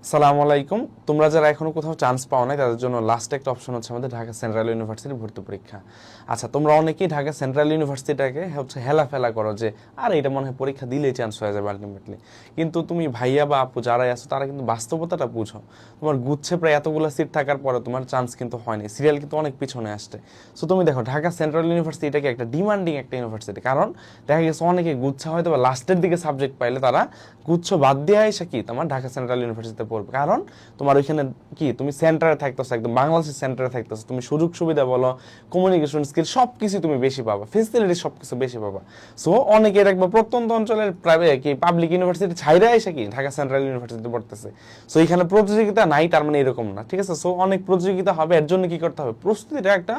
আসসালামু আলাইকুম। তোমরা যারা এখনো কোথাও চান্স পাও নাই তাদের জন্য লাস্ট একটা অপশন হচ্ছে আমাদের ঢাকা সেন্ট্রাল ইউনিভার্সিটির ভর্তি পরীক্ষা। আচ্ছা, তোমরা অনেকেই ঢাকা সেন্ট্রাল ইউনিভার্সিটিটাকে হেলাফেলা করো যে আর এটা মনে হয় পরীক্ষা দিলেই চান্স হয়ে যাবে আলটিমেটলি। কিন্তু তুমি ভাইয়া বা আপু যারাই আছো তারা কিন্তু বাস্তবতাটা বুঝো। তোমার গুচ্ছে প্রায় এতগুলো সিট থাকার পরে তোমার চান্স কিন্তু হয়নি, সিরিয়াল কিন্তু অনেক পিছনে আসছে। সো তুমি দেখো ঢাকা সেন্ট্রাল ইউনিভার্সিটি এটাকে একটা ডিমান্ডিং একটা ইউনিভার্সিটি, কারণ দেখা গেছে অনেকে গুচ্ছা হয়তো বা লাস্টের দিকে সাবজেক্ট পাইলে তারা গুচ্ছ বাদ দিয়ে এসে কি তোমার ঢাকা সেন্ট্রাল ইউনিভার্সিটিতে পড়বে, কারণ তোমার ওইখানে কি তুমি সেন্টারে থাকতেছো, একদম বাংলাদেশের সেন্টারে থাকতেছো, তুমি সুযোগ সুবিধা বলো, কমিউনিকেশন স্কিল সব কিছু তুমি বেশি পাবা, ফেসিলিটি সব কিছু বেশি পাবা। সো অনেকে দেখবো প্রত্যন্ত অঞ্চলের প্রাইভেট কি পাবলিক ইউনিভার্সিটি ছাইরা এসে কি ঢাকা সেন্ট্রাল ইউনিভার্সিটিতে পড়তেছে। সো এখানে প্রতিযোগিতা নাই তার মানে এরকম না, ঠিক আছে। সো অনেক প্রতিযোগিতা হবে, এর জন্য কি করতে হবে, প্রস্তুতিটা একটা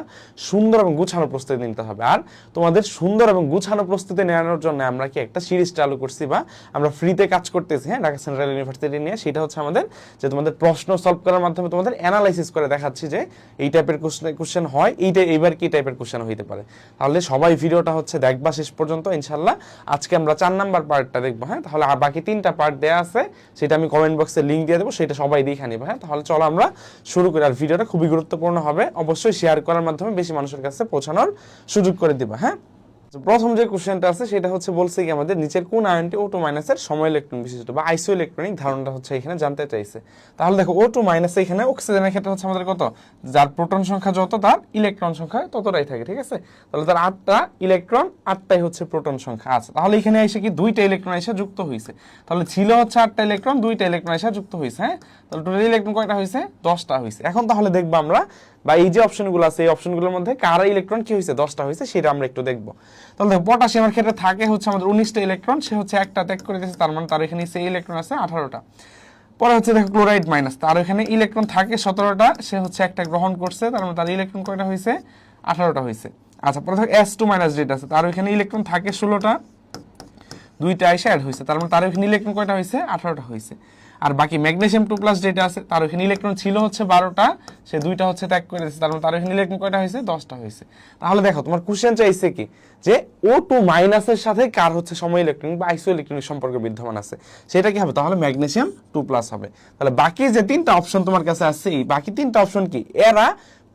সুন্দর এবং গুছানো প্রস্তুতি নিতে হবে। আর তোমাদের সুন্দর এবং গুছানো প্রস্তুতি নেওয়ার জন্য আমরা কি একটা সিরিজ চালু করছি বা আমরা ফ্রিতে কাজ করতেছি, হ্যাঁ, ঢাকা সেন্ট্রাল ইউনিভার্সিটি নিয়ে। সেটা হচ্ছে আমাদের যে তোমাদের প্রশ্ন সলভ করার মাধ্যমে তোমাদের অ্যানালাইসিস করে দেখাচ্ছি যে এই টাইপের কোশ্চেন হয়, এইটা এইবার কি টাইপের কোশ্চেন হইতে পারে। তাহলে সবাই ভিডিওটা হচ্ছে দেখবা শেষ পর্যন্ত ইনশাল্লাহ। আজকে আমরা 4 নাম্বার পার্টটা দেখবো, হ্যাঁ। তাহলে আর বাকি 3টা পার্ট দেওয়া আছে, সেটা আমি কমেন্ট বক্সে লিঙ্ক দিয়ে দেবো, সেটা সবাই দেখে নিবে, হ্যাঁ। তাহলে চলো আমরা শুরু করি। আর ভিডিওটা খুবই গুরুত্বপূর্ণ হবে, অবশ্যই শেয়ার করার মাধ্যমে বেশি মানুষের কাছে পৌঁছানোর সুযোগ করে দিবা, হ্যাঁ। প্রথম যে কোশ্চেনটা আছে সেটা হচ্ছে বলছে কি আমাদের নিচের কোন আয়নটি O2 মাইনাসের সময় ইলেকট্রন বিশিষ্ট বা আইসো ইলেকট্রনিক ধারণটা হচ্ছে এখানে জানতে চাইছে। তাহলে দেখো O2 মাইনাস এখানে অক্সিজেনের ক্ষেত্রে হচ্ছে আমাদের কত, যার প্রোটন সংখ্যা যত তার ইলেকট্রন সংখ্যা ততটাই থাকে, ঠিক আছে। তাহলে তার 8টা ইলেকট্রন, 8টাই হচ্ছে প্রোটন সংখ্যা আছে। তাহলে এখানে এসে কি 2টা ইলেকট্রন এসে যুক্ত হয়েছে, তাহলে ছিল হচ্ছে 8টা ইলেকট্রন, 2টা ইলেকট্রন এসে যুক্ত হয়েছে, হ্যাঁ। তাহলে টোটাল ইলেকট্রন কয়টা হয়েছে, 10টা হয়েছে। এখন তাহলে দেখবো আমরা বা এই যে অপশনগুলো আছে এই অপশনগুলোর মধ্যে কারা ইলেকট্রন কি হয়েছে, 10টা হয়েছে, সেটা আমরা একটু দেখবো। তাহলে দেখো পটাশিয়ামের ক্ষেত্রে থাকে হচ্ছে আমাদের 19টা ইলেকট্রন, সে হচ্ছে একটা ত্যাগ করে দিয়েছে, তার মানে তার এখানে সেই ইলেকট্রন আছে 18টা। পরে হচ্ছে দেখো ক্লোরাইড মাইনাস, তার এখানে ইলেকট্রন থাকে 17টা, সে হচ্ছে একটা গ্রহণ করছে, তার মানে তার ইলেকট্রন কয়টা হয়েছে, 18টা হয়েছে। আচ্ছা, পরে দেখো S2 মাইনাস যেটা আছে তার এখানে ইলেকট্রন থাকে 16টা, 2টা এসে অ্যাড হয়েছে, তার মানে তার এখানে ইলেকট্রন কয়টা হয়েছে, 18টা হয়েছে। আর বাকি ম্যাগনেসিয়াম 2 প্লাস যেটা আছে তার ওখানে ইলেকট্রন ছিল হচ্ছে 12টা, সে 2টা হচ্ছে ত্যাগ করে দিয়েছে, তার মানে তার ওখানে ইলেকট্রন কয়টা হয়েছে, 10টা হয়েছে। তাহলে দেখো তোমার কোশ্চেন চাইছে কি যে O2 মাইনাসের সাথে কার হচ্ছে সময় ইলেকট্রনিক বা আইসো ইলেকট্রনিক সম্পর্ক বিদ্যমান আছে, সেটা কি হবে, তাহলে ম্যাগনেসিয়াম 2 প্লাস হবে। তাহলে বাকি যে 3টা অপশন তোমার কাছে আছে, এই বাকি 3টা অপশন কি, এরা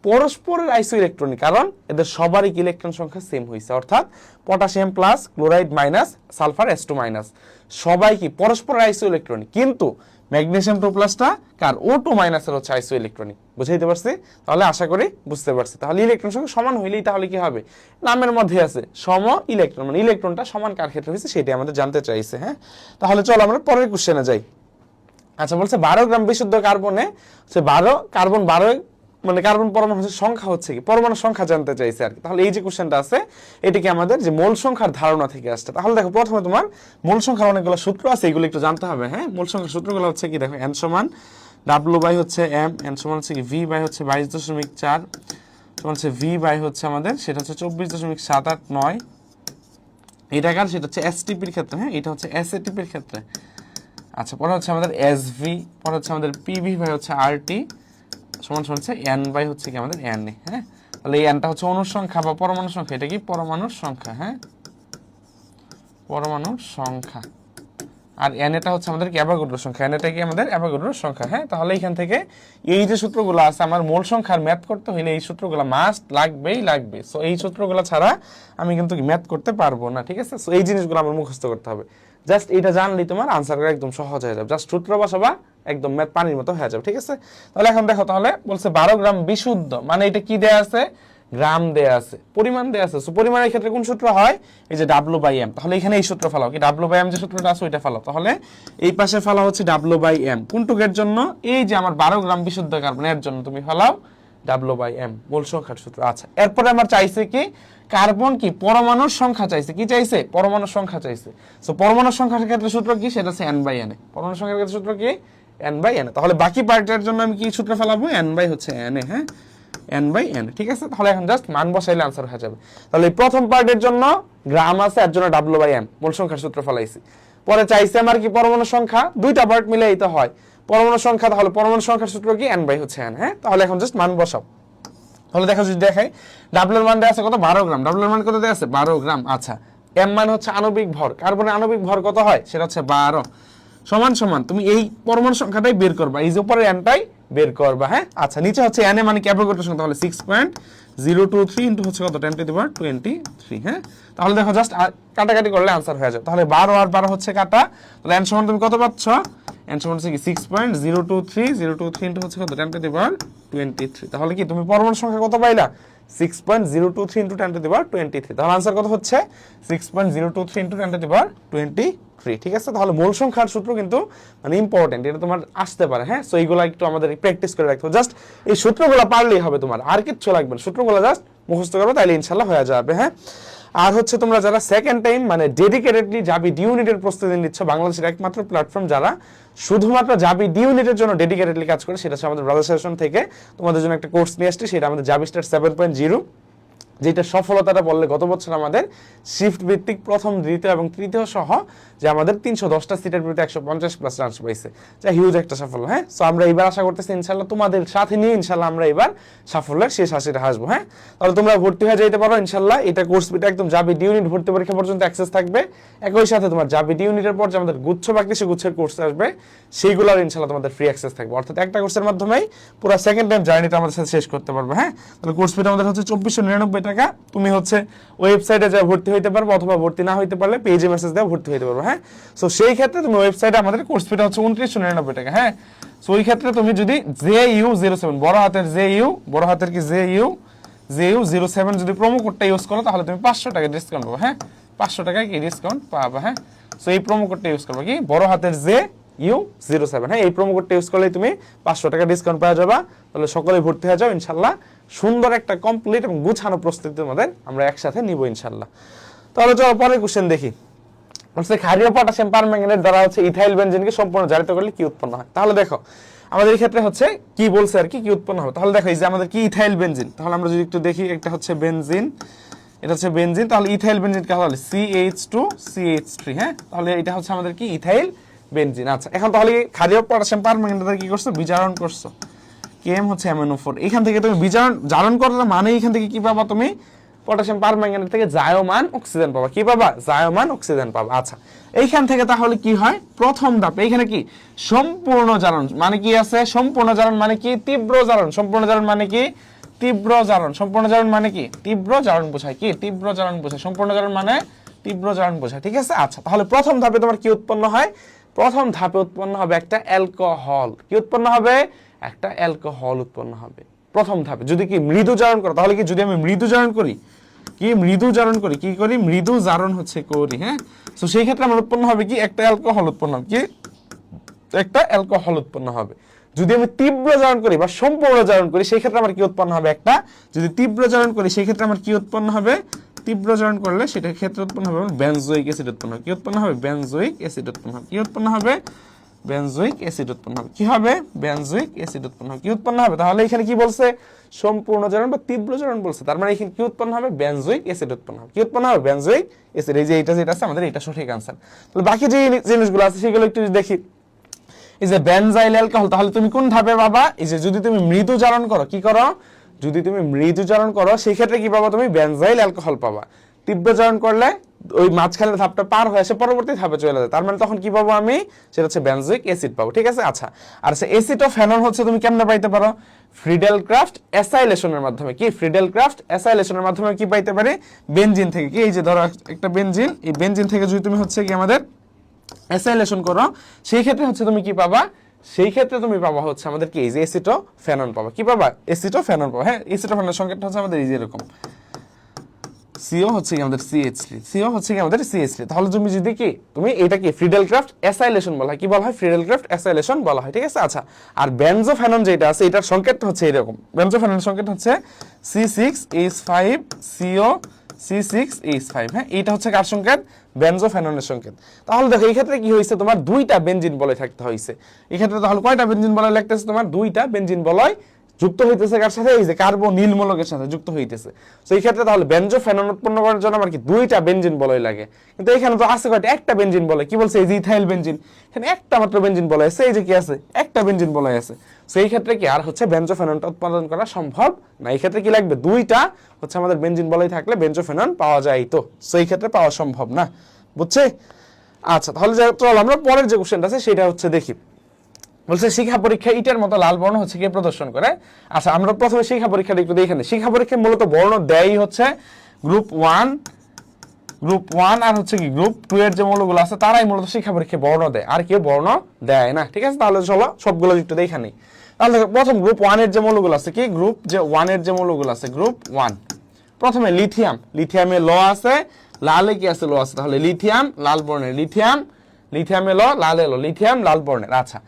পরস্পরের আইসো ইলেকট্রনিক, কারণ এদের সবারই ইলেকট্রন সংখ্যা সেম হয়েছে, অর্থাৎ potassium plus chloride minus sulphur S2 minus সবাই কি পরস্পরের আইসো ইলেকট্রনিক, কিন্তু ম্যাগনেসিয়াম 2 প্লাসটা কার, O2 মাইনাসের হচ্ছে আইসো ইলেকট্রনিক। বুঝাইতে পারছি? তাহলে আশা করি বুঝতে পারছি। তাহলে ইলেকট্রন সংখ্যা সমান হইলেই তাহলে কি হবে, নামের মধ্যে আছে সম ইলেকট্রন, মানে ইলেকট্রনটা সমান কার ক্ষেত্রে হয়েছে সেটাই আমাদের জানতে চাইছে, হ্যাঁ। তাহলে চলো আমরা পরের কোশ্চেনে যাই। আচ্ছা, বলছে 12 গ্রাম বিশুদ্ধ কার্বনে হচ্ছে 12 কার্বন 12 মানে কার্বন পরমাণুর সংখ্যা হচ্ছে কি, পরমাণুর সংখ্যা জানতে চাইছে আর কি। তাহলে এই যে কোশ্চেনটা আছে এটা কি আমাদের যে মোল সংখ্যার ধারণা থেকে আসছে। তাহলে দেখো প্রথমে তোমার মোল সংখ্যার অনেকগুলো সূত্র আছে, এগুলো একটু জানতে হবে, হ্যাঁ। মোল সংখ্যার সূত্রগুলো হচ্ছে কি, দেখো n সমান W বাই হচ্ছে m, n সমান হচ্ছে কি V বাই হচ্ছে 22.4 সমান হচ্ছে V বাই হচ্ছে আমাদের সেটা হচ্ছে 24.789, এটা কার, সেটা হচ্ছে STP-র ক্ষেত্রে, হ্যাঁ, এটা হচ্ছে SATP-র ক্ষেত্রে। আচ্ছা, পরে হচ্ছে আমাদের SV, পরে হচ্ছে আমাদের PV বাই হচ্ছে RT সমান সমান হচ্ছে n বাই হচ্ছে কি আমাদের Na, হ্যাঁ। তাহলে এই nটা হচ্ছে অণুর সংখ্যা বা পরমাণুর সংখ্যা, এটা কি পরমাণুর সংখ্যা, হ্যাঁ, পরমাণুর সংখ্যা। আর n এটা হচ্ছে আমাদের কি অ্যাভোগাড্রোর সংখ্যা, n এটা কি আমাদের অ্যাভোগাড্রোর সংখ্যা, হ্যাঁ। তাহলে এখান থেকে এই যে সূত্রগুলো আছে আমার মোল সংখ্যার ম্যাথ করতে হলে এই সূত্রগুলো মাস্ট লাগবেই লাগবে। সো এই সূত্রগুলো ছাড়া আমি কিন্তু ম্যাথ করতে পারবো না, ঠিক আছে। সো এই জিনিসগুলো আমার মুখস্থ করতে হবে, জাস্ট এটা জানলেই তোমার আনসার করা একদম সহজ হয়ে যাবে, জাস্ট সূত্র বসাবা একদম ম্যাথ পানির মতো হয়ে যাবে, ঠিক আছে। তাহলে এখন দেখো, তাহলে বলছে 12 গ্রাম বিশুদ্ধ, মানে এটা কি দেয়া আছে, গ্রাম দেয়া আছে, পরিমাণ দেয়া আছে। সো পরিমাণের ক্ষেত্রে কোন সূত্র হয়, এই যে W/m। তাহলে এখানে এই সূত্র ফেলাও কি, W/m যে সূত্রটা আছে ওইটা ফেলাও। তাহলে এই পাশে ফেলা হচ্ছে W/m কোনটুকের জন্য, এই যে আমার 12 গ্রাম বিশুদ্ধ কার্বনের জন্য তুমি ফেলাও W/m মোল সংখ্যার সূত্র। আচ্ছা, এরপরে আমার চাইছে কি কার্বন কি পরমাণুর সংখ্যা চাইছে, কি চাইছে, পরমাণুর সংখ্যা চাইছে। সো পরমাণুর সংখ্যার ক্ষেত্রে সূত্র কি, সেটা হচ্ছে n/na, পরমাণুর সংখ্যার ক্ষেত্রে সূত্র কি n/na। তাহলে বাকি পার্টের জন্য আমি কি সূত্র ফেলাবো, n/na, হ্যাঁ, n/n, ঠিক আছে। তাহলে এখন জাস্ট মান বসাইলে আনসার হয়ে যাবে। তাহলে এই প্রথম পার্টের জন্য গ্রাম আছে, এর জন্য W/m মোল সংখ্যার সূত্র ফলাইছি। পরে চাইছে আমার কি পরমাণুর সংখ্যা, দুইটা পার্ট মিলেই তো হয় পরমাণুর সংখ্যা, তাহলে পরমাণুর সংখ্যার সূত্র কি n/n, হ্যাঁ। তাহলে এখন জাস্ট মান বসাও। তাহলে দেখো যদি দেখাই ডাব্লুর মান দেওয়া আছে কত, 12 গ্রাম, ডাব্লুর মান কত দেওয়া আছে, 12 গ্রাম। আচ্ছা, m মান হচ্ছে আণবিক ভর, কার্বনের আণবিক ভর কত হয়, সেটা হচ্ছে 12 সমান সমান তুমি এই পরমাণু সংখ্যাটাই বের করবা, এই যে উপরে এনটাই বের করবা। হ্যাঁ আচ্ছা, নিচে হচ্ছে এন এ মানে কি অ্যাভোগাড্রো সংখ্যা, তাহলে 6.023 ইনটু হচ্ছে কত 10⁻23। হ্যাঁ তাহলে দেখো জাস্ট কাটাকাটি করলে आंसर হয়ে যাবে। তাহলে 12 আর 12 হচ্ছে কাটা, তাহলে এন সমান তুমি কত পাচ্ছ, এন সমান হচ্ছে কি 6.023 ইনটু হচ্ছে কত 10⁻23। তাহলে কি তুমি পরমাণু সংখ্যা কত পাইলা, 6.023 ইনটু 10⁻23। তাহলে आंसर কত হচ্ছে 6.023 ইনটু 10⁻23। ঠিক আছে, তাহলে মূল সংখ্যার সূত্র কিন্তু মানে ইম্পর্টেন্ট, এটা তোমার আসতে পারে। হ্যাঁ সো এইগুলো একটু আমাদের প্র্যাকটিস করে রাখতে হবে, জাস্ট এই সূত্রগুলো পারলেই হবে, তোমার আর কিচ্ছু লাগবে না, সূত্রগুলো জাস্ট মুখস্থ করবে তাইলে ইনশাআল্লাহ হয়ে যাবে। হ্যাঁ আর হচ্ছে তোমরা যারা সেকেন্ড টাইম মানে ডেডিকেটেডলি জাবি ডি ইউনিটের প্রস্তুতি নিচ্ছ, বাংলাদেশের একমাত্র প্ল্যাটফর্ম যারা শুধুমাত্র জাবি ডি ইউনিটের জন্য ডেডিকেটেডলি কাজ করে, সেটা হচ্ছে আমাদের ব্রাদার সেশন থেকে তোমাদের জন্য একটা কোর্স নিয়ে আসছে, সেটা আমাদের জাবি স্টার 7.0, যেটা সফলতাটা বললে গত বছর আমাদের শিফট ভিত্তিক প্রথম দ্বিতীয় এবং তৃতীয় সহ যে আমাদের 310টা সিটের বিরুদ্ধে 150+ চান্স পাইছে, যা হিউজ একটা সাফল্য। হ্যাঁ সো আমরা এবার আশা করতেছি ইনশাআল্লাহ তোমাদের সাথে নিয়ে ইনশাআল্লাহ আমরা এবার সাফল্যের শেষ হাসিটা হাসবো। হ্যাঁ তাহলে তোমরা ভর্তি হয়ে যাইতে পারো ইনশাআল্লাহ, এটা কোর্স ফিটা একদম জাবি ডি ইউনিট ভর্তি পরীক্ষা পর্যন্ত অ্যাক্সেস থাকবে, একই সাথে তোমার জাবি ডি ইউনিটের পর যে আমাদের গুচ্ছ বা কৃষি গুচ্ছের কোর্স আসবে সেইগুলোর ইনশাআল্লাহ তোমাদের ফ্রি অ্যাক্সেস থাকবে, অর্থাৎ একটা কোর্সের মাধ্যমেই পুরো সেকেন্ড টাইম জার্নিটা আমাদের সাথে শেষ করতে পারবে। হ্যাঁ তাহলে কোর্স ফিটা আমাদের হচ্ছে 2499 টাকা, তুমি হচ্ছে ওয়েবসাইটে যা ভর্তি হইতে পারবে, অথবা ভর্তি না হইতে পারলে পেজে মেসেজ দেওয়া ভর্তি হইতে পারবে। হ্যাঁ সো সেই ক্ষেত্রে তুমি ওয়েবসাইটে আমাদের কোর্স ফিটা হচ্ছে 2999 টাকা। হ্যাঁ সো ওই ক্ষেত্রে তুমি যদি JU07 বড় হাতের JU, বড় হাতের কি JU07 যদি প্রোমো কোডটা ইউজ করো তাহলে তুমি 500 টাকা ডিসকাউন্ট পাবে। হ্যাঁ 500 টাকা কি ডিসকাউন্ট পাবে। হ্যাঁ সো এই প্রোমো কোডটা ইউজ করবে কি বড় হাতের JU07। হ্যাঁ এই প্রোমো কোডটা ইউজ করলে তুমি 500 টাকা ডিসকাউন্ট পাওয়া যাবে, তাহলে সকলেই ভর্তি হয়ে যাও ইনশাআল্লাহ, সুন্দর একটা কমপ্লিট এবং গুছানো প্রস্তুতি তোমাদের আমরা একসাথে নিব ইনশাআল্লাহ। তাহলে চলো পরের কোশ্চেন দেখি, বলছে ক্ষারীয় পটাশিয়াম পারম্যাঙ্গানেট দ্বারা হচ্ছে ইথাইল বেনজিনকে সম্পূর্ণ জারিত করলে কি উৎপন্ন হয়। তাহলে দেখো আমাদের এই ক্ষেত্রে হচ্ছে কি বলছে আর কি উৎপন্ন হবে। তাহলে দেখো এই যে আমাদের কি ইথাইল বেনজিন, তাহলে আমরা যদি একটু দেখি, একটা হচ্ছে বেনজিন, এটা হচ্ছে বেনজিন, তাহলে ইথাইল বেনজিন কে তাহলে CH2CH3। হ্যাঁ তাহলে এটা হচ্ছে আমাদের কি ইথাইল বেনজিন। আচ্ছা এখন তাহলে ক্ষারীয় পটাশিয়াম পারম্যাঙ্গানেট দ্বারা কি করছো, বিজারণ করছো, কেম হচ্ছে MnO4, এখান থেকে তুমি জারণ করার মানে এখান থেকে কি পাবা, তুমি পটাশিয়াম পারম্যাঙ্গানেট থেকে জায়মান অক্সিজেন পাবা, কি পাবা, জায়মান অক্সিজেন পাবা। আচ্ছা এইখান থেকে তাহলে কি হয়, প্রথম ধাপে এখানে কি সম্পূর্ণ জারণ মানে কি আছে, সম্পূর্ণ জারণ মানে কি তীব্র জারণ, সম্পূর্ণ জারণ মানে কি তীব্র জারণ, সম্পূর্ণ জারণ মানে কি তীব্র জারণ বোঝায়, কি তীব্র জারণ বোঝায়, সম্পূর্ণ জারণ মানে তীব্র জারণ বোঝায়। ঠিক আছে আচ্ছা তাহলে প্রথম ধাপে তোমার কি উৎপন্ন হয়, প্রথম ধাপে উৎপন্ন হবে একটা অ্যালকোহল, কি উৎপন্ন হবে, একটা অ্যালকোহল উৎপন্ন হবে প্রথম ধাপে। যদি কি মৃদু জারণ করো, তাহলে কি যদি আমি মৃদু জারণ করি, কি মৃদু জারণ করি, কি করি মৃদু জারণ হচ্ছে করি। হ্যাঁ তো সেই ক্ষেত্রে আমার উৎপন্ন হবে কি একটা অ্যালকোহল উৎপন্ন হবে, কি একটা অ্যালকোহল উৎপন্ন হবে। যদি আমি তীব্র জারণ করি বা সম্পূর্ণ জারণ করি সেই ক্ষেত্রে আমার কি উৎপন্ন হবে, একটা, যদি তীব্র জারণ করি সেই ক্ষেত্রে আমার কি উৎপন্ন হবে, তীব্র জারণ করলে সেটার ক্ষেত্রে উৎপন্ন হবে বেনজোইক অ্যাসিড উৎপন্ন হবে, কি উৎপন্ন হবে, বেনজোইক অ্যাসিড উৎপন্ন হবে, কি উৎপন্ন হবে, বেনজোইক অ্যাসিড উৎপন্ন হবে, কি হবে, বেনজোইক অ্যাসিড উৎপন্ন হবে, কি উৎপন্ন হবে। তাহলে এখানে কি বলছে, সম্পূর্ণ জারণ বা তীব্র জারণ বলছে, তার মানে এখানে কি উৎপন্ন হবে, বেনজোইক অ্যাসিড উৎপন্ন হবে, কি উৎপন্ন হবে, বেনজোইক অ্যাসিড। এই যে এটা যেটা আছে আমাদের এটা সঠিক आंसर। তাহলে বাকি যে জিনিসগুলো আছে সেগুলো একটু দেখি, এই যে বেনজাইল অ্যালকোহল, তাহলে তুমি কোন ধাপে পাবা, এই যে যদি তুমি মৃদু জারণ করো, কি করো, যদি তুমি মৃদু জারণ করো সেই ক্ষেত্রে কি পাবা, তুমি বেনজাইল অ্যালকোহল পাবা। তীব্র জারণ করলে ওই মাঝখানের ধাপটা পার হয়ে আসে পরবর্তী ধাপে চলে যায়, তার মানে তখন কি পাবো আমি, সেটা হচ্ছে বেনজোইক অ্যাসিড পাবো। ঠিক আছে আচ্ছা আর অ্যাসিটোফেনল হচ্ছে তুমি কেমনে পাইতে পারো, ফ্রিডেলক্রাফট অ্যাসাইলেশনের মাধ্যমে, কি ফ্রিডেলক্রাফট অ্যাসাইলেশনের মাধ্যমে কি পাইতে পারি, বেনজিন থেকে, কি এই যে ধরো একটা বেনজিন, এই বেনজিন থেকে যদি তুমি হচ্ছে কি আমাদের অ্যাসাইলেশন করো সেই ক্ষেত্রে হচ্ছে তুমি কি পাবা, সেই ক্ষেত্রে তুমি পাবা হচ্ছে আমাদের কি এই যে অ্যাসিটোফেনল পাবা, কি পাবা, অ্যাসিটোফেনল পাবা। হ্যাঁ অ্যাসিটোফেনলের সংকেতটা হচ্ছে আমাদের এই যে এরকম, CO হচ্ছে কি আমাদের CH3, CO হচ্ছে কি আমাদের CH3। তাহলে তুমি যদি কি তুমি এটা কি ফ্রিডেলক্রাফট অ্যাসাইলেশন বলা হয়, কি বলা হয়, ফ্রিডেলক্রাফট অ্যাসাইলেশন বলা হয়। ঠিক আছে আচ্ছা আর বেনজোফেনন যেটা আছে এটার সংকেতটা হচ্ছে এরকম, বেনজোফেননের সংকেত হচ্ছে C6H5 CO C6H5। হ্যাঁ এটা হচ্ছে কার সংকেত, বেনজোফেননের সংকেত। তাহলে দেখো এই ক্ষেত্রে কি হয়েছে, তোমার দুইটা বেনজিন বলয় থাকতে হয়েছে। এই ক্ষেত্রে তাহলে কয়টা বেনজিন বলয় লাগতেছে, তোমার দুইটা বেনজিন বলয় যুক্ত হইতেছে কার সাথে, এই যে কার্বনিল মূলকের সাথে যুক্ত হইতেছে। তো এই ক্ষেত্রে তাহলে বেনজোফেনন উৎপন্ন করার জন্য আমার কি দুইটা বেনজিন বলয় লাগে, কিন্তু এখানে তো আছে কয়টা, একটা বেনজিন বলয়, কি বলছে এই যে ইথাইল বেনজিন, এখানে একটা মাত্র বেনজিন বলয় আছে, এই যে কি আছে একটা বেনজিন বলয় আছে। সেই ক্ষেত্রে কি আর হচ্ছে বেনজোফেননটা উৎপাদন করা সম্ভব না, এই ক্ষেত্রে কি লাগবে, দুইটা হচ্ছে আমাদের বেনজিন বলয় থাকলে বেনজোফেনন পাওয়া যায়, তো সেই ক্ষেত্রে পাওয়া সম্ভব না, বুঝছে। আচ্ছা তাহলে চলো আমরা পরের যে কোশ্চেনটা আছে সেটা হচ্ছে দেখি। বলছে শিক্ষা পরীক্ষা ইটার মতো লাল বর্ণ হচ্ছে কে প্রদর্শন করে। আচ্ছা আমরা প্রথমে শিক্ষা পরীক্ষাটা একটু দেখে নিই। শিক্ষা পরীক্ষায় মূলত বর্ণ দেয়ই হচ্ছে গ্রুপ 1 আর হচ্ছে কি গ্রুপ 2 এর যে মৌলগুলো আছে তারাই মূলত শিক্ষা পরীক্ষায় বর্ণ দেয়, আর কেউ বর্ণ দেয় না। ঠিক আছে, তাহলে চলো সবগুলো একটু দেখে নিই। তাহলে প্রথম গ্রুপ 1 এর যে মৌলগুলো আছে কি, গ্রুপ যে 1 এর যে মৌলগুলো আছে গ্রুপ 1, প্রথমে লিথিয়ামে ল আছে, লালে কি আছে ল আছে, তাহলে লিথিয়াম লাল বর্ণের, লিথিয়ামে ল লালে ল, লিথিয়াম লাল বর্ণের। আচ্ছা